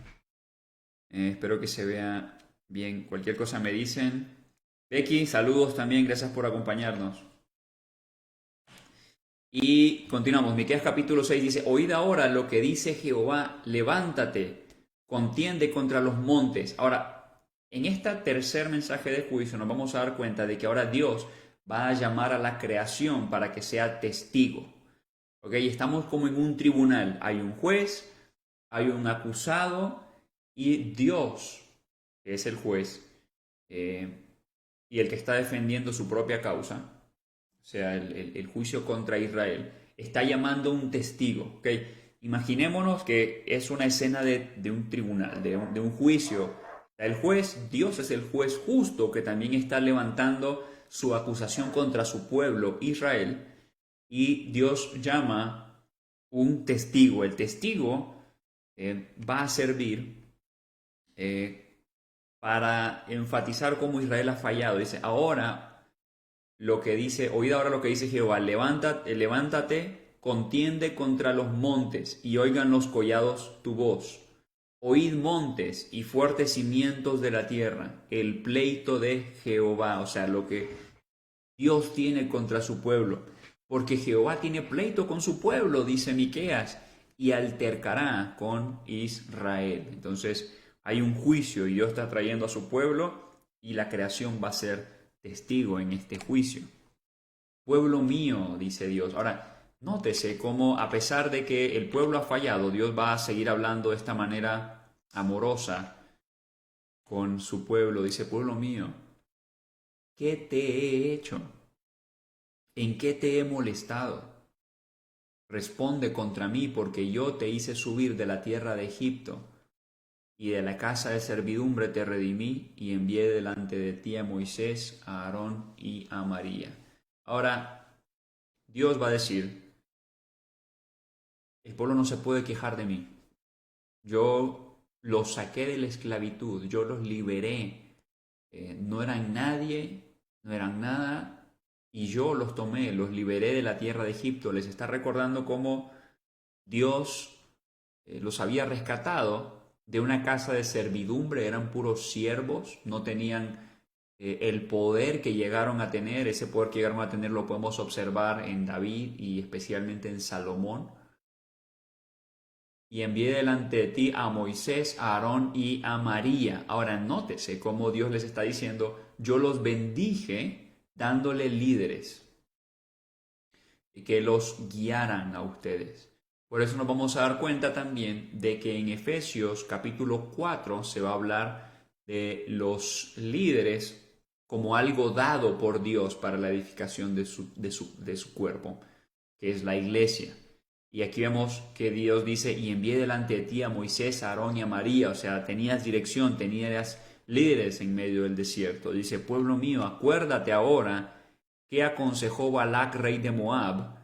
Espero que se vea bien. Cualquier cosa me dicen. Becky, saludos también, gracias por acompañarnos. Y continuamos. Miqueas capítulo 6 dice, oíd ahora lo que dice Jehová, levántate, contiende contra los montes. Ahora, en este tercer mensaje de juicio nos vamos a dar cuenta de que ahora Dios va a llamar a la creación para que sea testigo. ¿Ok? Estamos como en un tribunal. Hay un juez, hay un acusado y Dios, que es el juez, y el que está defendiendo su propia causa, o sea, el juicio contra Israel, está llamando un testigo. ¿Okay? Imaginémonos que es una escena de un tribunal, de un juicio. El juez, Dios es el juez justo que también está levantando su acusación contra su pueblo, Israel, y Dios llama un testigo. El testigo va a servir para enfatizar cómo Israel ha fallado. Dice, oíd ahora lo que dice Jehová, levántate, contiende contra los montes y oigan los collados tu voz. Oíd montes y fuertes cimientos de la tierra, el pleito de Jehová, o sea, lo que Dios tiene contra su pueblo. Porque Jehová tiene pleito con su pueblo, dice Miqueas, y altercará con Israel. Entonces hay un juicio y Dios está trayendo a su pueblo y la creación va a ser testigo en este juicio. Pueblo mío, dice Dios. Ahora, nótese cómo a pesar de que el pueblo ha fallado, Dios va a seguir hablando de esta manera amorosa con su pueblo. Dice, pueblo mío, ¿qué te he hecho? ¿En qué te he molestado? Responde contra mí, porque yo te hice subir de la tierra de Egipto, y de la casa de servidumbre te redimí, y envié delante de ti a Moisés, a Aarón y a María. Ahora, Dios va a decir, el pueblo no se puede quejar de mí. Yo los saqué de la esclavitud, yo los liberé. No eran nadie, no eran nada, y yo los tomé, los liberé de la tierra de Egipto. Les está recordando cómo Dios los había rescatado de una casa de servidumbre, eran puros siervos, no tenían el poder que llegaron a tener. Ese poder que llegaron a tener lo podemos observar en David y especialmente en Salomón. Y envié delante de ti a Moisés, a Aarón y a María. Ahora nótese cómo Dios les está diciendo, yo los bendije dándole líderes que los guiaran a ustedes. Por eso nos vamos a dar cuenta también de que en Efesios capítulo 4 se va a hablar de los líderes como algo dado por Dios para la edificación de su cuerpo, que es la iglesia. Y aquí vemos que Dios dice, y envié delante de ti a Moisés, a Aarón y a María. O sea, tenías dirección, tenías líderes en medio del desierto. Dice, pueblo mío, acuérdate ahora qué aconsejó Balac, rey de Moab,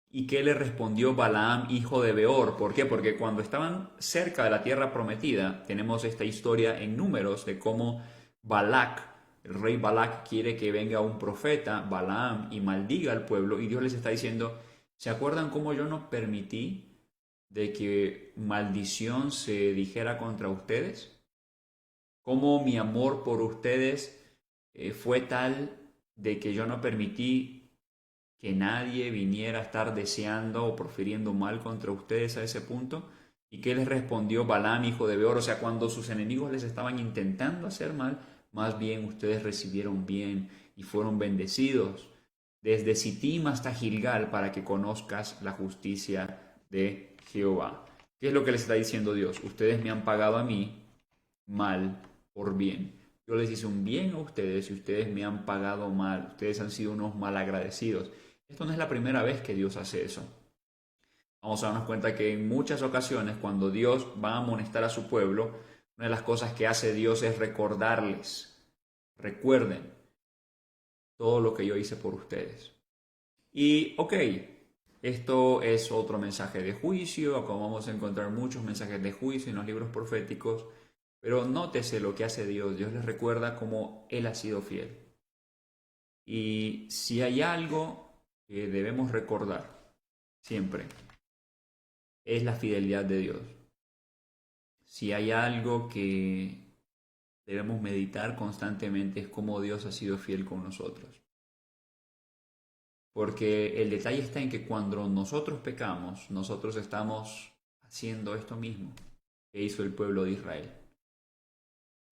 y qué le respondió Balaam, hijo de Beor. ¿Por qué? Porque cuando estaban cerca de la tierra prometida, tenemos esta historia en Números de cómo Balac, el rey Balac, quiere que venga un profeta, Balaam, y maldiga al pueblo, y Dios les está diciendo, ¿se acuerdan cómo yo no permití de que maldición se dijera contra ustedes? ¿Cómo mi amor por ustedes fue tal de que yo no permití que nadie viniera a estar deseando o profiriendo mal contra ustedes a ese punto? ¿Y qué les respondió Balaam, hijo de Beor? O sea, cuando sus enemigos les estaban intentando hacer mal, más bien ustedes recibieron bien y fueron bendecidos desde Sittim hasta Gilgal, para que conozcas la justicia de Jehová. ¿Qué es lo que les está diciendo Dios? Ustedes me han pagado a mí mal por bien. Yo les hice un bien a ustedes y ustedes me han pagado mal. Ustedes han sido unos malagradecidos. Esto no es la primera vez que Dios hace eso. Vamos a darnos cuenta que en muchas ocasiones, cuando Dios va a amonestar a su pueblo, una de las cosas que hace Dios es recordarles. Recuerden todo lo que yo hice por ustedes. Y ok, esto es otro mensaje de juicio, como vamos a encontrar muchos mensajes de juicio en los libros proféticos, pero nótese lo que hace Dios. Dios les recuerda cómo Él ha sido fiel. Y si hay algo que debemos recordar siempre, es la fidelidad de Dios. Si hay algo que debemos meditar constantemente, es cómo Dios ha sido fiel con nosotros. Porque el detalle está en que cuando nosotros pecamos, nosotros estamos haciendo esto mismo que hizo el pueblo de Israel.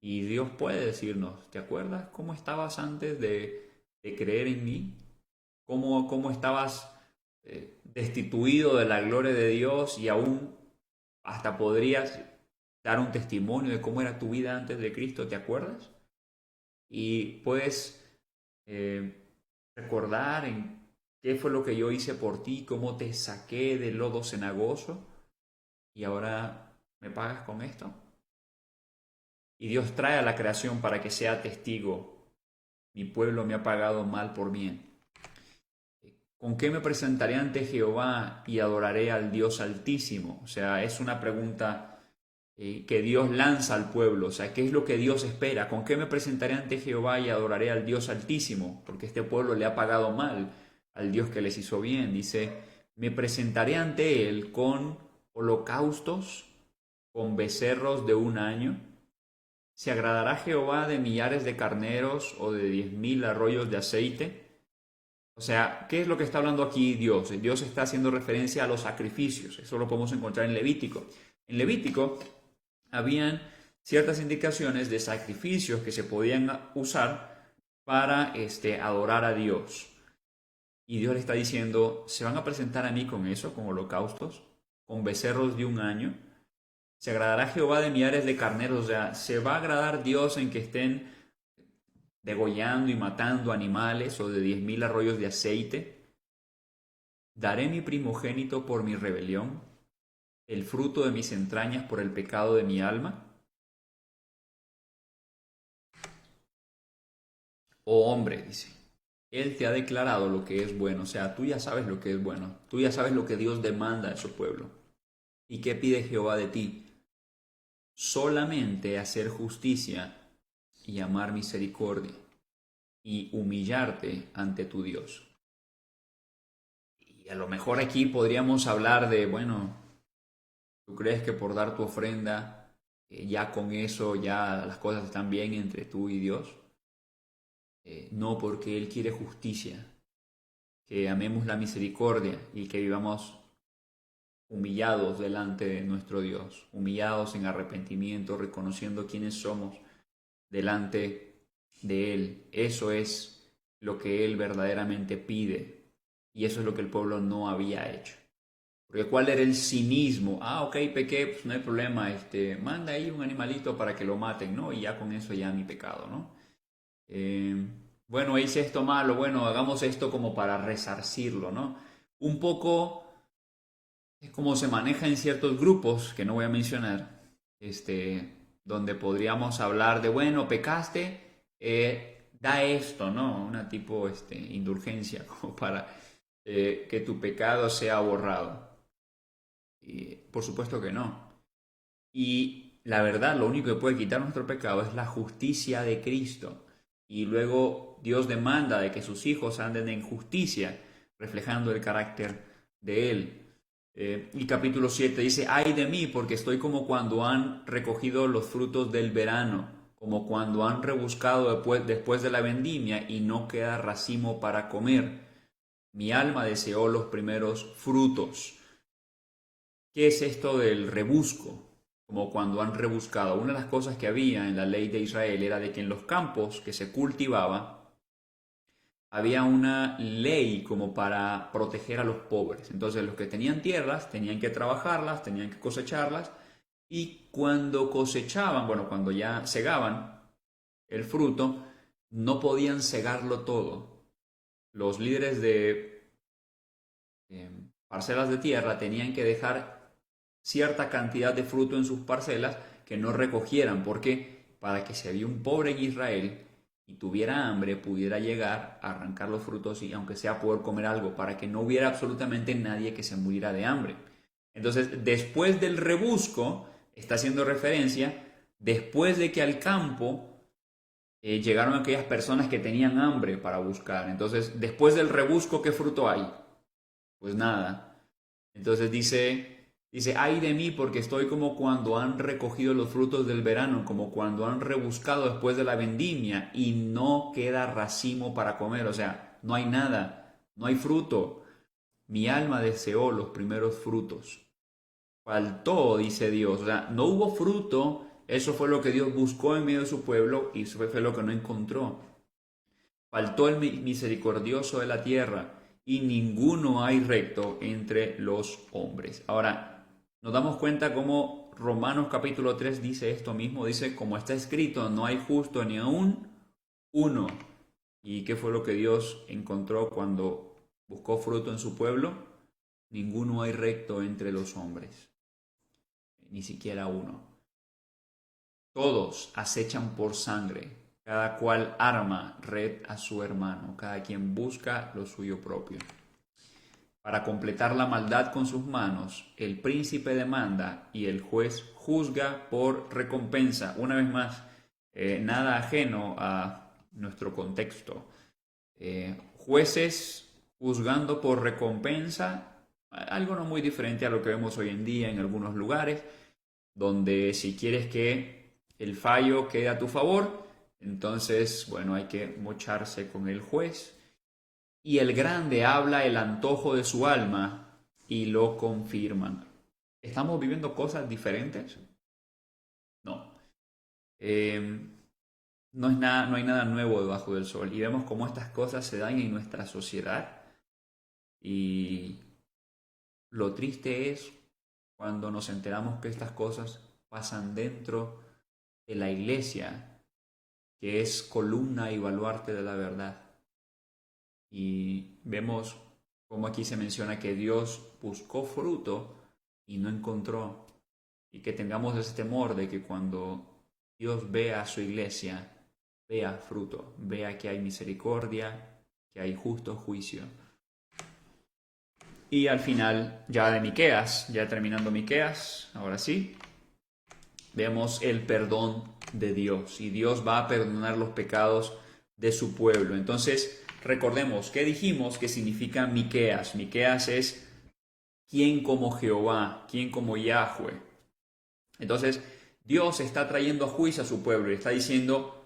Y Dios puede decirnos, ¿te acuerdas cómo estabas antes de creer en mí? ¿Cómo estabas destituido de la gloria de Dios y aún hasta podrías dar un testimonio de cómo era tu vida antes de Cristo? ¿Te acuerdas? Y puedes recordar en qué fue lo que yo hice por ti, cómo te saqué del lodo cenagoso y ahora me pagas con esto. Y Dios trae a la creación para que sea testigo. Mi pueblo me ha pagado mal por bien. ¿Con qué me presentaré ante Jehová y adoraré al Dios Altísimo? O sea, es una pregunta que Dios lanza al pueblo. O sea, ¿qué es lo que Dios espera? ¿Con qué me presentaré ante Jehová y adoraré al Dios Altísimo? Porque este pueblo le ha pagado mal al Dios que les hizo bien. Dice, me presentaré ante Él con holocaustos, con becerros de un año. ¿Se agradará Jehová de millares de carneros o de 10,000 arroyos de aceite? O sea, ¿qué es lo que está hablando aquí Dios? Dios está haciendo referencia a los sacrificios. Eso lo podemos encontrar en Levítico. En Levítico habían ciertas indicaciones de sacrificios que se podían usar para adorar a Dios. Y Dios le está diciendo, ¿se van a presentar a mí con eso, con holocaustos, con becerros de un año? ¿Se agradará Jehová de millares de carneros? O sea, ¿se va a agradar Dios en que estén degollando y matando animales o de 10,000 arroyos de aceite? ¿Daré mi primogénito por mi rebelión, el fruto de mis entrañas por el pecado de mi alma? Oh hombre, dice, Él te ha declarado lo que es bueno. O sea, tú ya sabes lo que es bueno. Tú ya sabes lo que Dios demanda de su pueblo. ¿Y qué pide Jehová de ti? solamente hacer justicia y amar misericordia y humillarte ante tu Dios. Y a lo mejor aquí podríamos hablar de, bueno, ¿tú crees que por dar tu ofrenda, ya con eso ya las cosas están bien entre tú y Dios? No, porque Él quiere justicia, que amemos la misericordia y que vivamos humillados delante de nuestro Dios, humillados en arrepentimiento, reconociendo quiénes somos delante de Él. Eso es lo que Él verdaderamente pide y eso es lo que el pueblo no había hecho. Porque ¿cuál era el cinismo? Ah, ok, pequé, pues no hay problema, manda ahí un animalito para que lo maten, ¿no? Y ya con eso ya mi pecado, ¿no? Bueno, hice esto malo, bueno, hagamos esto como para resarcirlo, ¿no? Un poco es como se maneja en ciertos grupos, que no voy a mencionar, donde podríamos hablar de, bueno, pecaste, da esto, ¿no? Una tipo indulgencia, como para que tu pecado sea borrado. Y por supuesto que no. Y la verdad, lo único que puede quitar nuestro pecado es la justicia de Cristo. Y luego Dios demanda de que sus hijos anden en justicia, reflejando el carácter de Él. Y capítulo 7 dice, ay de mí, porque estoy como cuando han recogido los frutos del verano, como cuando han rebuscado después de la vendimia y no queda racimo para comer. Mi alma deseó los primeros frutos. ¿Qué es esto del rebusco? Como cuando han rebuscado. Una de las cosas que había en la ley de Israel era de que en los campos que se cultivaba, había una ley como para proteger a los pobres. Entonces los que tenían tierras tenían que trabajarlas, tenían que cosecharlas y cuando cosechaban, bueno, cuando ya segaban el fruto, no podían segarlo todo. Los líderes de parcelas de tierra tenían que dejar cierta cantidad de fruto en sus parcelas que no recogieran. ¿Por qué? Para que si había un pobre en Israel y tuviera hambre, pudiera llegar a arrancar los frutos y aunque sea poder comer algo, para que no hubiera absolutamente nadie que se muriera de hambre. Entonces, después del rebusco, está haciendo referencia, después de que al campo llegaron aquellas personas que tenían hambre para buscar. Entonces, después del rebusco, ¿qué fruto hay? Pues nada. Entonces dice, ay de mí porque estoy como cuando han recogido los frutos del verano, como cuando han rebuscado después de la vendimia y no queda racimo para comer, o sea, no hay nada, no hay fruto. Mi alma deseó los primeros frutos. Faltó, dice Dios, o sea, no hubo fruto, eso fue lo que Dios buscó en medio de su pueblo y eso fue lo que no encontró. Faltó el misericordioso de la tierra y ninguno hay recto entre los hombres. Ahora, nos damos cuenta cómo Romanos capítulo 3 dice esto mismo, dice, como está escrito, no hay justo ni aún uno. ¿Y qué fue lo que Dios encontró cuando buscó fruto en su pueblo? Ninguno hay recto entre los hombres, ni siquiera uno. Todos acechan por sangre, cada cual arma red a su hermano, cada quien busca lo suyo propio. Para completar la maldad con sus manos, el príncipe demanda y el juez juzga por recompensa. Una vez más, nada ajeno a nuestro contexto. Jueces juzgando por recompensa, algo no muy diferente a lo que vemos hoy en día en algunos lugares, donde si quieres que el fallo quede a tu favor, entonces, bueno, hay que mocharse con el juez. Y el grande habla el antojo de su alma y lo confirman. ¿Estamos viviendo cosas diferentes? No. No hay nada nuevo debajo del sol. Y vemos cómo estas cosas se dan en nuestra sociedad. Y lo triste es cuando nos enteramos que estas cosas pasan dentro de la iglesia, que es columna y baluarte de la verdad. Y vemos cómo aquí se menciona que Dios buscó fruto y no encontró. Y que tengamos ese temor de que cuando Dios vea a su iglesia, vea fruto, vea que hay misericordia, que hay justo juicio. Y al final ya de Miqueas, ya terminando Miqueas, ahora sí, vemos el perdón de Dios y Dios va a perdonar los pecados de su pueblo. Entonces, recordemos, ¿qué dijimos que significa Miqueas? Miqueas es ¿quién como Jehová? ¿Quién como Yahweh? Entonces, Dios está trayendo a juicio a su pueblo y está diciendo,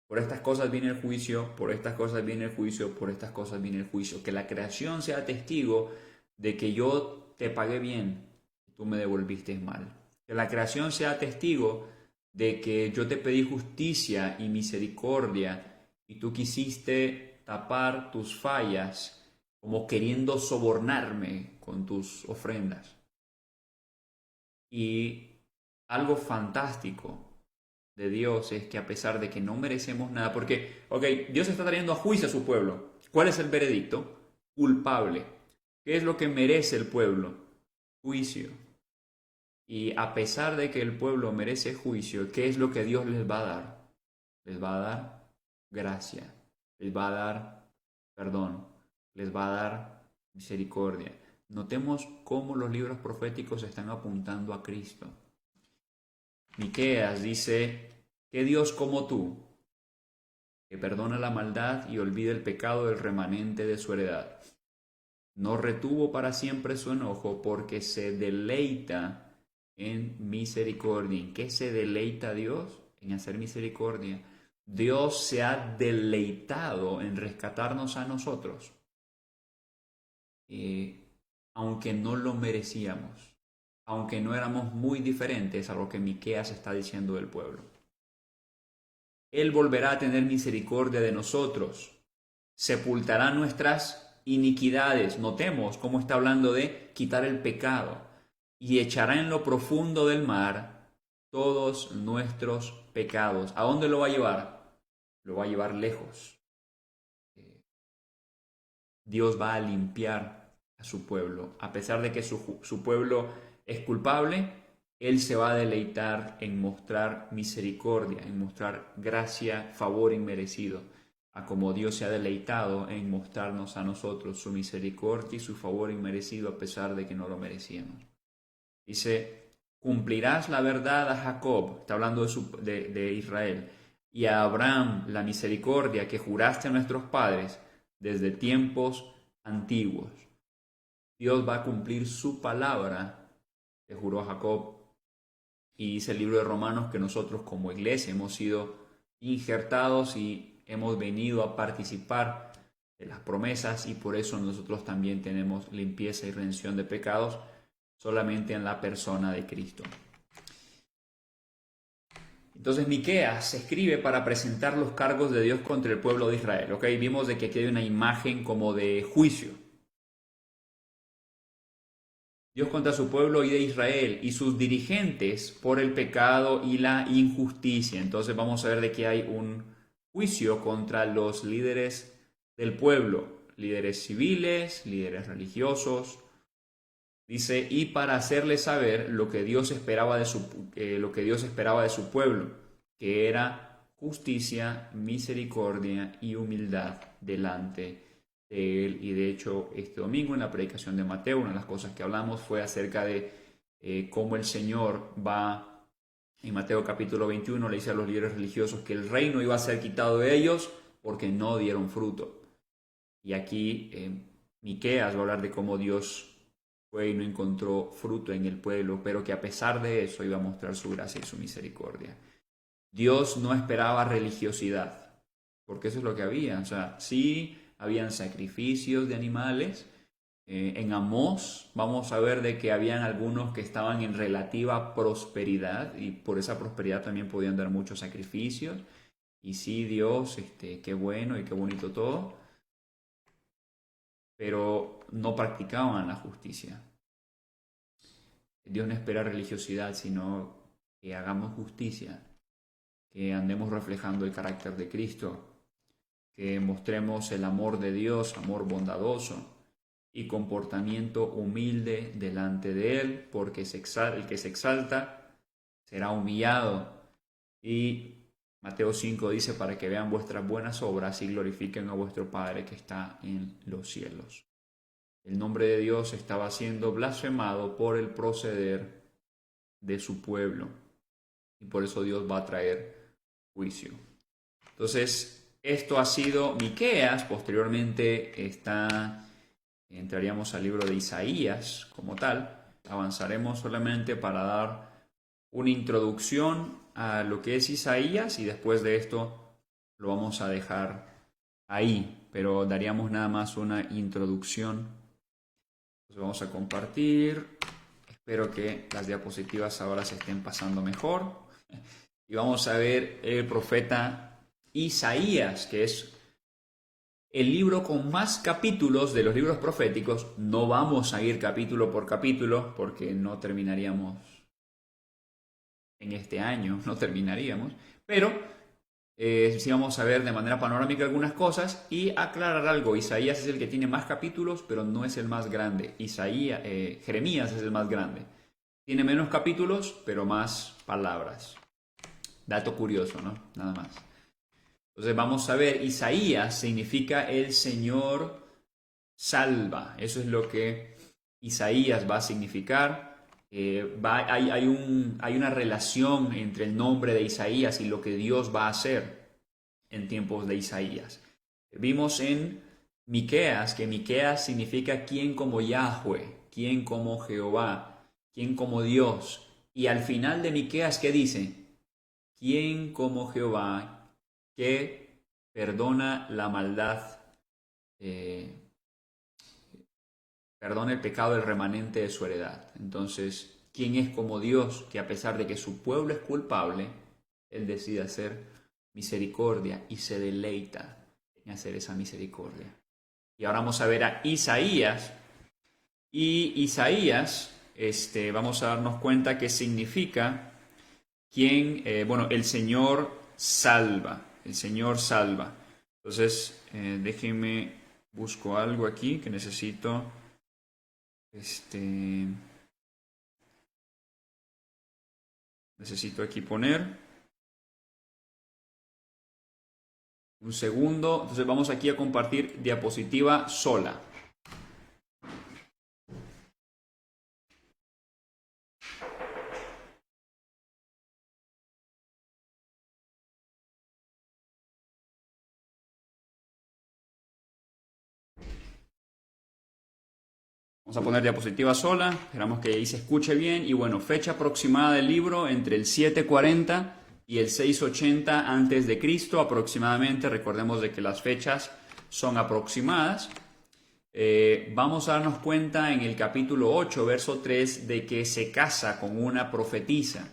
por estas cosas viene el juicio, por estas cosas viene el juicio, por estas cosas viene el juicio. Que la creación sea testigo de que yo te pagué bien y tú me devolviste mal. Que la creación sea testigo de que yo te pedí justicia y misericordia y tú quisiste tapar tus fallas como queriendo sobornarme con tus ofrendas. Y algo fantástico de Dios es que a pesar de que no merecemos nada, porque, Dios está trayendo a juicio a su pueblo. ¿Cuál es el veredicto? Culpable. ¿Qué es lo que merece el pueblo? Juicio. Y a pesar de que el pueblo merece juicio, ¿qué es lo que Dios les va a dar? Les va a dar gracia, les va a dar perdón, les va a dar misericordia. Notemos cómo los libros proféticos están apuntando a Cristo. Miqueas dice, ¿qué Dios como tú, que perdona la maldad y olvida el pecado del remanente de su heredad? No retuvo para siempre su enojo porque se deleita en misericordia. ¿En qué se deleita Dios? En hacer misericordia. Dios se ha deleitado en rescatarnos a nosotros, aunque no lo merecíamos, aunque no éramos muy diferentes a lo que Miqueas está diciendo del pueblo. Él volverá a tener misericordia de nosotros, sepultará nuestras iniquidades. Notemos cómo está hablando de quitar el pecado y echará en lo profundo del mar todos nuestros pecados. ¿A dónde lo va a llevar? Lo va a llevar lejos. Dios va a limpiar a su pueblo. A pesar de que su pueblo es culpable, Él se va a deleitar en mostrar misericordia, en mostrar gracia, favor inmerecido, a como Dios se ha deleitado en mostrarnos a nosotros su misericordia y su favor inmerecido a pesar de que no lo merecíamos. Dice, cumplirás la verdad a Jacob, está hablando de Israel, y a Abraham la misericordia que juraste a nuestros padres desde tiempos antiguos. Dios va a cumplir su palabra que juró a Jacob. Y dice el libro de Romanos que nosotros como iglesia hemos sido injertados y hemos venido a participar de las promesas y por eso nosotros también tenemos limpieza y redención de pecados solamente en la persona de Cristo. Entonces Miqueas se escribe para presentar los cargos de Dios contra el pueblo de Israel. Vimos de que aquí hay una imagen como de juicio. Dios contra su pueblo y de Israel y sus dirigentes por el pecado y la injusticia. Entonces vamos a ver de que hay un juicio contra los líderes del pueblo, líderes civiles, líderes religiosos. Dice, y para hacerles saber lo que Dios esperaba de su pueblo, que era justicia, misericordia y humildad delante de Él. Y de hecho, este domingo en la predicación de Mateo, una de las cosas que hablamos fue acerca de cómo el Señor va, en Mateo capítulo 21, le dice a los líderes religiosos que el reino iba a ser quitado de ellos porque no dieron fruto. Y aquí Miqueas va a hablar de cómo Dios fue y no encontró fruto en el pueblo, pero que a pesar de eso iba a mostrar su gracia y su misericordia. Dios no esperaba religiosidad, porque eso es lo que había. O sea, sí habían sacrificios de animales. En Amós vamos a ver de que habían algunos que estaban en relativa prosperidad y por esa prosperidad también podían dar muchos sacrificios. Y sí, Dios, qué bueno y qué bonito todo, pero no practicaban la justicia. Dios no espera religiosidad, sino que hagamos justicia, que andemos reflejando el carácter de Cristo, que mostremos el amor de Dios, amor bondadoso y comportamiento humilde delante de Él, porque el que se exalta será humillado. Y Mateo 5 dice, para que vean vuestras buenas obras y glorifiquen a vuestro Padre que está en los cielos. El nombre de Dios estaba siendo blasfemado por el proceder de su pueblo. y por eso Dios va a traer juicio. Entonces, esto ha sido Miqueas. Posteriormente entraríamos al libro de Isaías como tal. Avanzaremos solamente para dar una introducción a lo que es Isaías y después de esto lo vamos a dejar ahí, pero daríamos nada más una introducción. Entonces vamos a compartir. Espero que las diapositivas ahora se estén pasando mejor. Y vamos a ver el profeta Isaías, que es el libro con más capítulos de los libros proféticos. No vamos a ir capítulo por capítulo porque no terminaríamos en este año, no terminaríamos. Pero sí vamos a ver de manera panorámica algunas cosas y aclarar algo. Isaías es el que tiene más capítulos, pero no es el más grande. Jeremías es el más grande. Tiene menos capítulos, pero más palabras. Dato curioso, ¿no? Nada más. Entonces vamos a ver, Isaías significa el Señor salva. Eso es lo que Isaías va a significar. Hay una relación entre el nombre de Isaías y lo que Dios va a hacer en tiempos de Isaías. Vimos en Miqueas que Miqueas significa quien como Yahweh, quien como Jehová, quien como Dios. Y al final de Miqueas, ¿qué dice? Quien como Jehová, que perdona la maldad, perdona el pecado del remanente de su heredad. Entonces, ¿quién es como Dios, que a pesar de que su pueblo es culpable, Él decide hacer misericordia y se deleita en hacer esa misericordia? Y ahora vamos a ver a Isaías. Y Isaías, vamos a darnos cuenta que significa el Señor salva. El Señor salva. Entonces, déjenme, busco algo aquí que necesito. Necesito aquí poner. Un segundo. Entonces vamos aquí a compartir diapositiva sola. Vamos a poner diapositiva sola, esperamos que ahí se escuche bien. Y bueno, fecha aproximada del libro entre el 740 y el 680 antes de Cristo aproximadamente. Recordemos de que las fechas son aproximadas. Vamos a darnos cuenta en el capítulo 8, verso 3, de que se casa con una profetisa.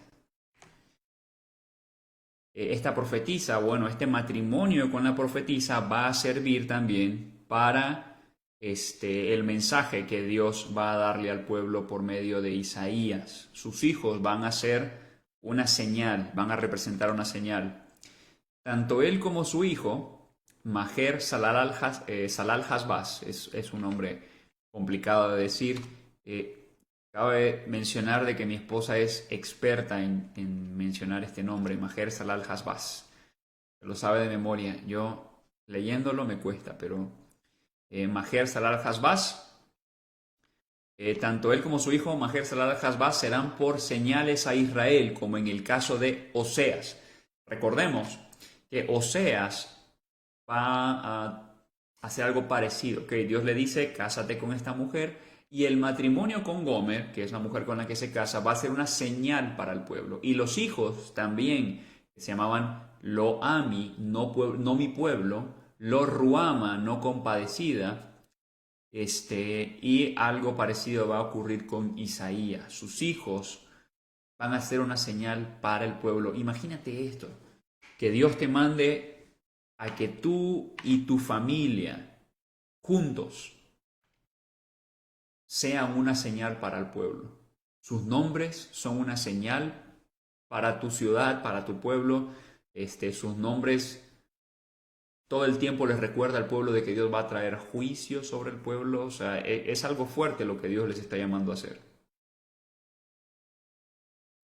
Esta profetisa, este matrimonio con la profetisa va a servir también para el mensaje que Dios va a darle al pueblo por medio de Isaías. Sus hijos van a ser una señal, van a representar una señal. Tanto él como su hijo, Maher Salal-Hasbaz, es un nombre complicado de decir. Cabe mencionar de que mi esposa es experta en mencionar este nombre, Maher Salal-Hasbaz. Lo sabe de memoria. Yo leyéndolo me cuesta, pero Maher Salal-Hasbaz, tanto él como su hijo Maher Salal-Hasbaz serán por señales a Israel, como en el caso de Oseas. Recordemos que Oseas va a hacer algo parecido. ¿Okay? Dios le dice, cásate con esta mujer, y el matrimonio con Gomer, que es la mujer con la que se casa, va a ser una señal para el pueblo. Y los hijos también, que se llamaban Lo Ami, no mi pueblo, Lo Ruama, no compadecida, y algo parecido va a ocurrir con Isaías. Sus hijos van a ser una señal para el pueblo. Imagínate esto, que Dios te mande a que tú y tu familia juntos sean una señal para el pueblo. Sus nombres son una señal para tu ciudad, para tu pueblo. Sus nombres todo el tiempo les recuerda al pueblo de que Dios va a traer juicio sobre el pueblo. O sea, es algo fuerte lo que Dios les está llamando a hacer.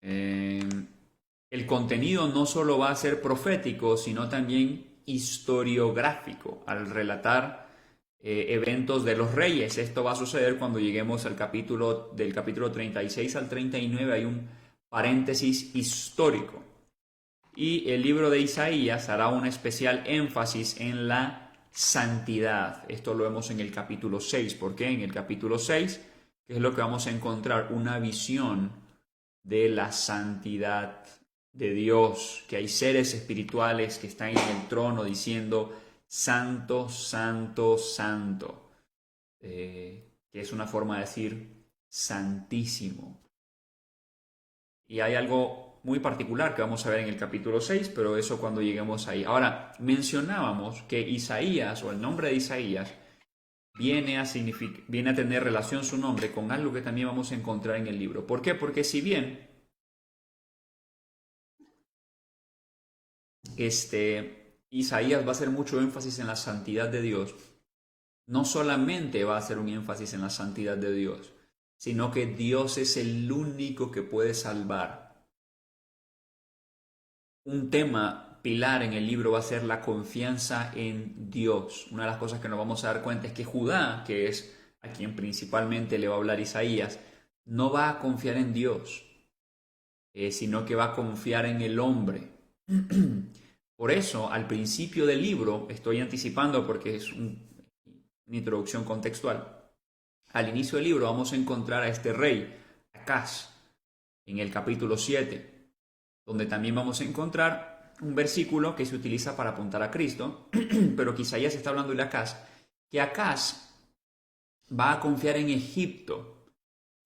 El contenido no solo va a ser profético, sino también historiográfico, al relatar eventos de los reyes. Esto va a suceder cuando lleguemos al del capítulo 36 al 39. Hay un paréntesis histórico. Y el libro de Isaías hará un especial énfasis en la santidad. Esto lo vemos en el capítulo 6. ¿Por qué? En el capítulo 6, ¿qué es lo que vamos a encontrar? Una visión de la santidad de Dios, que hay seres espirituales que están en el trono diciendo santo, santo, santo, que es una forma de decir santísimo. Y hay algo muy particular que vamos a ver en el capítulo 6, pero eso cuando lleguemos ahí. Ahora, mencionábamos que Isaías, o el nombre de Isaías, viene a tener relación su nombre con algo que también vamos a encontrar en el libro. ¿Por qué? Porque si bien Isaías va a hacer mucho énfasis en la santidad de Dios, no solamente va a hacer un énfasis en la santidad de Dios, sino que Dios es el único que puede salvar. Un tema pilar en el libro va a ser la confianza en Dios. Una de las cosas que nos vamos a dar cuenta es que Judá, que es a quien principalmente le va a hablar Isaías, no va a confiar en Dios, sino que va a confiar en el hombre. Por eso, al principio del libro, estoy anticipando porque es una introducción contextual. Al inicio del libro vamos a encontrar a este rey, Acaz, en el capítulo 7, donde también vamos a encontrar un versículo que se utiliza para apuntar a Cristo, pero que Isaías está hablando de Acaz, que Acaz va a confiar en Egipto,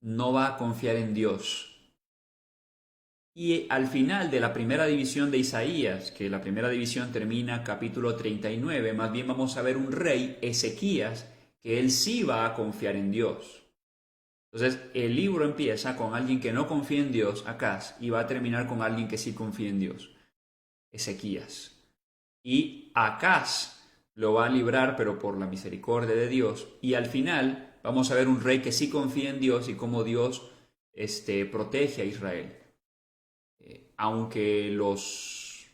no va a confiar en Dios. Y al final de la primera división de Isaías, que la primera división termina capítulo 39, más bien vamos a ver un rey, Ezequías, que él sí va a confiar en Dios. Entonces, el libro empieza con alguien que no confía en Dios, Acaz, y va a terminar con alguien que sí confía en Dios, Ezequías. Y Acaz lo va a librar, pero por la misericordia de Dios. Y al final vamos a ver un rey que sí confía en Dios y cómo Dios protege a Israel. Aunque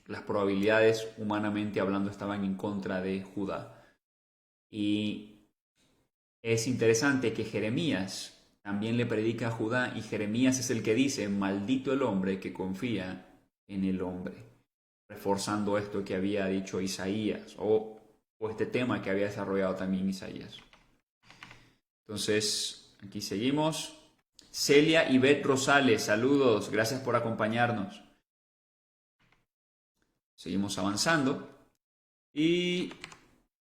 las probabilidades, humanamente hablando, estaban en contra de Judá. Y es interesante que Jeremías también le predica a Judá, y Jeremías es el que dice, maldito el hombre que confía en el hombre, reforzando esto que había dicho Isaías, o este tema que había desarrollado también Isaías. Entonces, aquí seguimos. Celia y Beth Rosales, saludos, gracias por acompañarnos. Seguimos avanzando. Y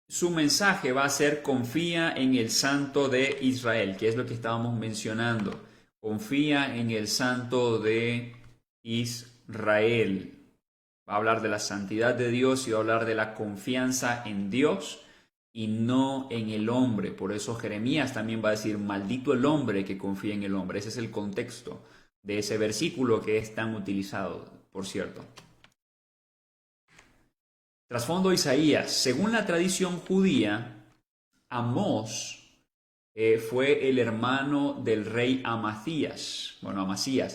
su mensaje va a ser confía en el Santo de Israel, que es lo que estábamos mencionando. Confía en el Santo de Israel. Va a hablar de la santidad de Dios y va a hablar de la confianza en Dios y no en el hombre. Por eso Jeremías también va a decir, maldito el hombre que confía en el hombre. Ese es el contexto de ese versículo que es tan utilizado, por cierto. Trasfondo Isaías. Según la tradición judía, Amós fue el hermano del rey Amasías,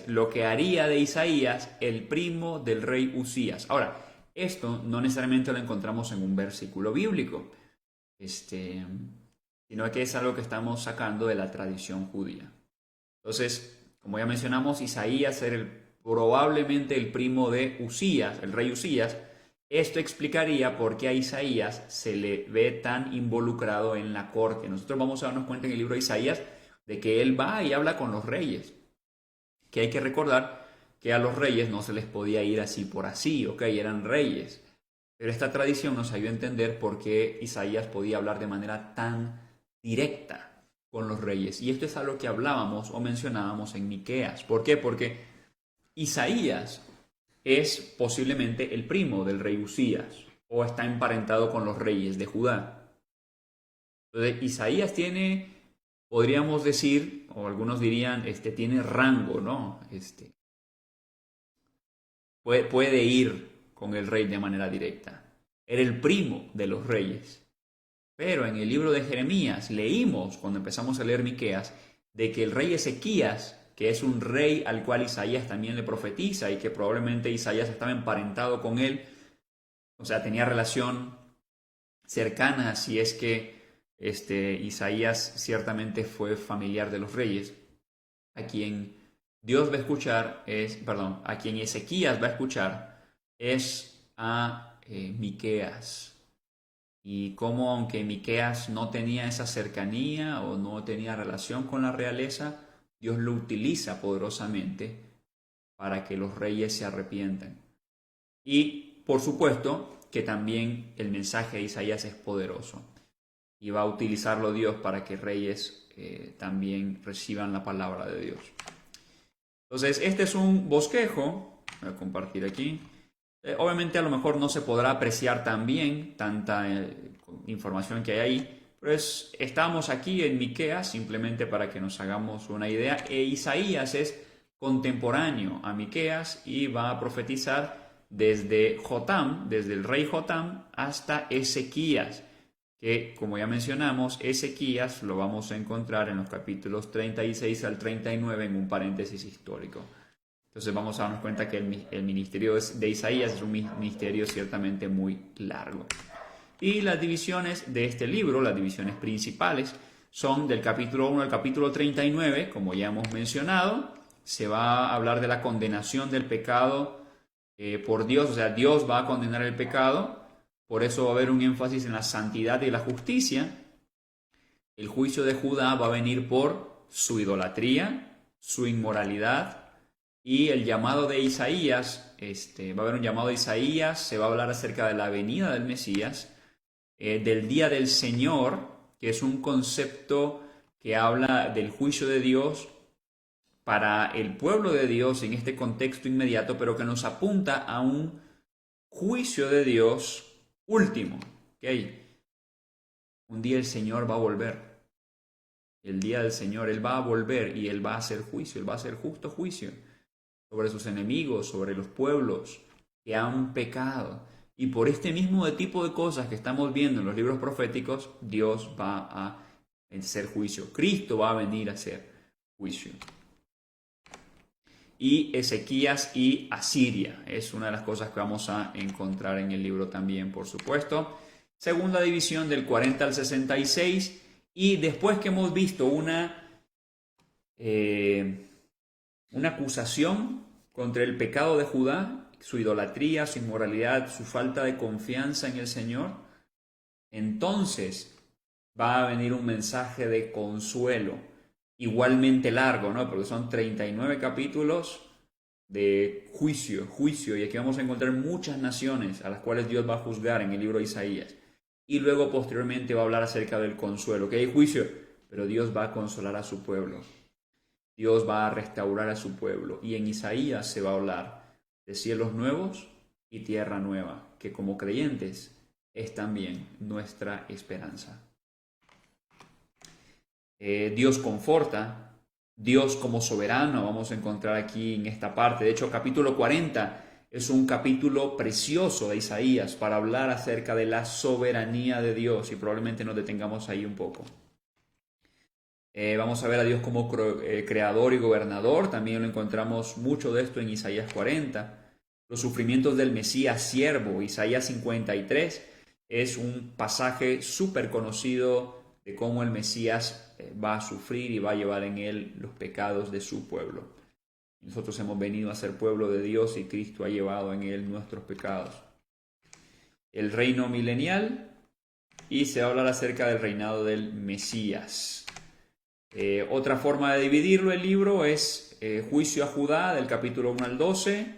lo que haría de Isaías el primo del rey Usías. Ahora, esto no necesariamente lo encontramos en un versículo bíblico, sino que es algo que estamos sacando de la tradición judía. Entonces, como ya mencionamos, Isaías era probablemente el primo de Usías, el rey Usías. Esto explicaría por qué a Isaías se le ve tan involucrado en la corte. Nosotros vamos a darnos cuenta en el libro de Isaías de que él va y habla con los reyes. Que hay que recordar que a los reyes no se les podía ir así por así, eran reyes. Pero esta tradición nos ayuda a entender por qué Isaías podía hablar de manera tan directa con los reyes. Y esto es algo que hablábamos o mencionábamos en Miqueas. ¿Por qué? Porque Isaías es posiblemente el primo del rey Usías, o está emparentado con los reyes de Judá. Entonces, Isaías tiene, podríamos decir, o algunos dirían, tiene rango, ¿no? Puede ir con el rey de manera directa. Era el primo de los reyes. Pero en el libro de Jeremías leímos, cuando empezamos a leer Miqueas, de que el rey Ezequías, que es un rey al cual Isaías también le profetiza y que probablemente Isaías estaba emparentado con él, o sea, tenía relación cercana, si es que Isaías ciertamente fue familiar de los reyes, a quien Dios va a escuchar, a quien Ezequías va a escuchar es a Miqueas. Y cómo, aunque Miqueas no tenía esa cercanía o no tenía relación con la realeza, Dios lo utiliza poderosamente para que los reyes se arrepientan. Y por supuesto que también el mensaje de Isaías es poderoso y va a utilizarlo Dios para que reyes también reciban la palabra de Dios. Entonces, este es un bosquejo, voy a compartir aquí. Obviamente a lo mejor no se podrá apreciar tan bien tanta información que hay ahí, pero estamos aquí en Miqueas simplemente para que nos hagamos una idea. E Isaías es contemporáneo a Miqueas y va a profetizar desde Jotam, desde el rey Jotam hasta Ezequías, que como ya mencionamos, Ezequías lo vamos a encontrar en los capítulos 36 al 39 en un paréntesis histórico. Entonces vamos a darnos cuenta que el ministerio de Isaías es un ministerio ciertamente muy largo. Y las divisiones de este libro, las divisiones principales, son del capítulo 1 al capítulo 39, como ya hemos mencionado. Se va a hablar de la condenación del pecado por Dios, o sea, Dios va a condenar el pecado, por eso va a haber un énfasis en la santidad y la justicia. El juicio de Judá va a venir por su idolatría, su inmoralidad, y el llamado de Isaías, va a haber un llamado de Isaías, se va a hablar acerca de la venida del Mesías, del día del Señor, que es un concepto que habla del juicio de Dios para el pueblo de Dios en este contexto inmediato, pero que nos apunta a un juicio de Dios último. ¿Okay? Un día el Señor va a volver. El día del Señor, Él va a volver y Él va a hacer juicio, Él va a hacer justo juicio sobre sus enemigos, sobre los pueblos que han pecado. Y por este mismo tipo de cosas que estamos viendo en los libros proféticos, Dios va a hacer juicio. Cristo va a venir a hacer juicio. Y Ezequías y Asiria es una de las cosas que vamos a encontrar en el libro también, por supuesto. Segunda división del 40 al 66. Y después que hemos visto una acusación contra el pecado de Judá, su idolatría, su inmoralidad, su falta de confianza en el Señor, entonces va a venir un mensaje de consuelo, igualmente largo, ¿no? Porque son 39 capítulos de juicio, y aquí vamos a encontrar muchas naciones a las cuales Dios va a juzgar en el libro de Isaías. Y luego posteriormente va a hablar acerca del consuelo, que hay juicio, pero Dios va a consolar a su pueblo. Dios va a restaurar a su pueblo. Y en Isaías se va a hablar de cielos nuevos y tierra nueva, que como creyentes es también nuestra esperanza. Dios conforta, Dios como soberano, vamos a encontrar aquí en esta parte. De hecho, capítulo 40 es un capítulo precioso de Isaías para hablar acerca de la soberanía de Dios, y probablemente nos detengamos ahí un poco. Vamos a ver a Dios como creador y gobernador, también lo encontramos mucho de esto en Isaías 40. Los sufrimientos del Mesías siervo, Isaías 53, es un pasaje súper conocido de cómo el Mesías va a sufrir y va a llevar en él los pecados de su pueblo. Nosotros hemos venido a ser pueblo de Dios y Cristo ha llevado en él nuestros pecados. El reino milenial, y se va a hablar acerca del reinado del Mesías. Otra forma de dividirlo el libro es juicio a Judá, del capítulo 1 al 12.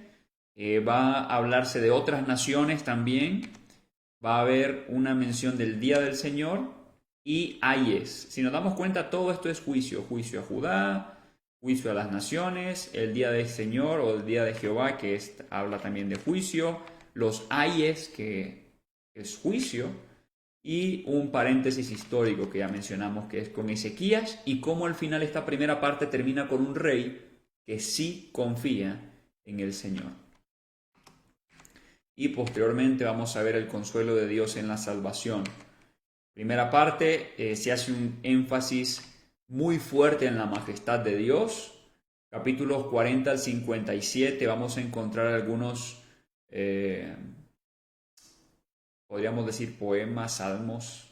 Va a hablarse de otras naciones también. Va a haber una mención del día del Señor y ayes. Si nos damos cuenta, todo esto es juicio. Juicio a Judá, juicio a las naciones, el día del Señor o el día de Jehová, que habla también de juicio. Los ayes, que es juicio. Y un paréntesis histórico que ya mencionamos, que es con Ezequías, y cómo al final esta primera parte termina con un rey que sí confía en el Señor. Y posteriormente vamos a ver el consuelo de Dios en la salvación. Primera parte, se hace un énfasis muy fuerte en la majestad de Dios. Capítulos 40 al 57 vamos a encontrar algunos podríamos decir poemas, salmos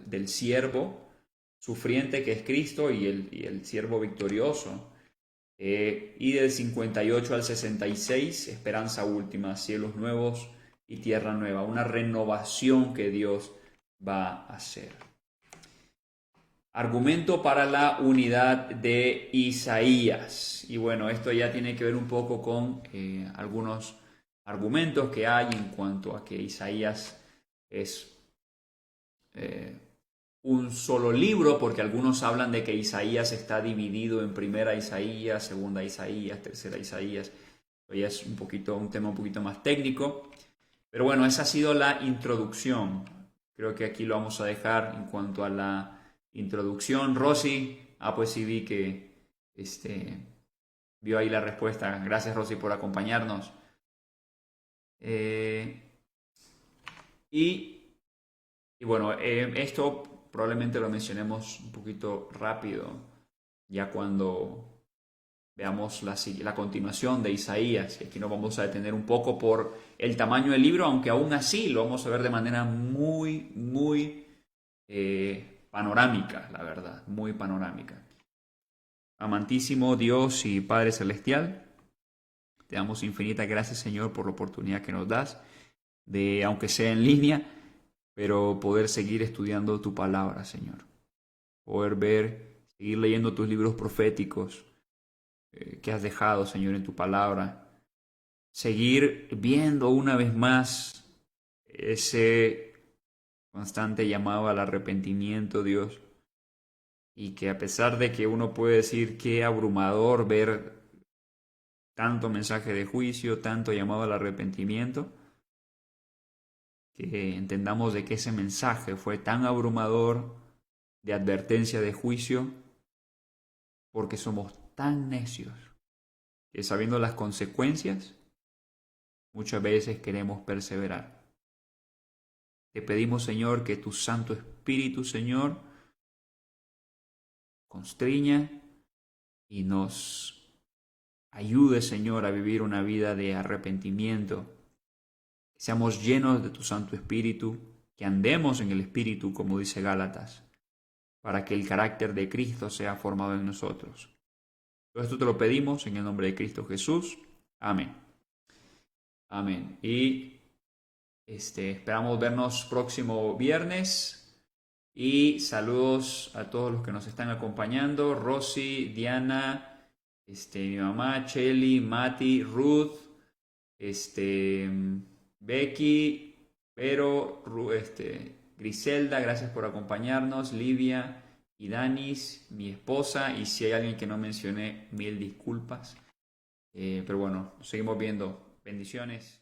del siervo sufriente que es Cristo y el siervo victorioso. Y del 58 al 66, esperanza última, cielos nuevos y tierra nueva, una renovación que Dios va a hacer. Argumento para la unidad de Isaías. Y bueno, esto ya tiene que ver un poco con algunos argumentos que hay en cuanto a que Isaías es un solo libro, porque algunos hablan de que Isaías está dividido en primera Isaías, segunda Isaías, tercera Isaías. Hoy es un tema un poquito más técnico. Pero bueno, esa ha sido la introducción. Creo que aquí lo vamos a dejar en cuanto a la introducción. Rosy, pues sí vi que vio ahí la respuesta. Gracias, Rosy, por acompañarnos. Y bueno, esto probablemente lo mencionemos un poquito rápido, ya cuando veamos la continuación de Isaías. Y aquí nos vamos a detener un poco por el tamaño del libro, aunque aún así lo vamos a ver de manera muy, muy panorámica, la verdad, muy panorámica. Amantísimo Dios y Padre Celestial, te damos infinitas gracias, Señor, por la oportunidad que nos das de, aunque sea en línea, pero poder seguir estudiando tu palabra, Señor. Poder ver, seguir leyendo tus libros proféticos que has dejado, Señor, en tu palabra. Seguir viendo una vez más ese constante llamado al arrepentimiento, Dios. Y que a pesar de que uno puede decir que abrumador ver tanto mensaje de juicio, tanto llamado al arrepentimiento, que entendamos de que ese mensaje fue tan abrumador de advertencia de juicio porque somos tan necios que sabiendo las consecuencias muchas veces queremos perseverar. Te pedimos, Señor, que tu Santo Espíritu, Señor, constriña y nos ayude, Señor, a vivir una vida de arrepentimiento. Que seamos llenos de tu Santo Espíritu, que andemos en el Espíritu, como dice Gálatas, para que el carácter de Cristo sea formado en nosotros. Todo esto te lo pedimos en el nombre de Cristo Jesús. Amén. Amén. Y esperamos vernos próximo viernes. Y saludos a todos los que nos están acompañando. Rosy, Diana, mi mamá, Chelly, Mati, Ruth, Becky, Pero, Griselda, gracias por acompañarnos. Livia y Danis, mi esposa. Y si hay alguien que no mencioné, mil disculpas. Pero bueno, nos seguimos viendo. Bendiciones.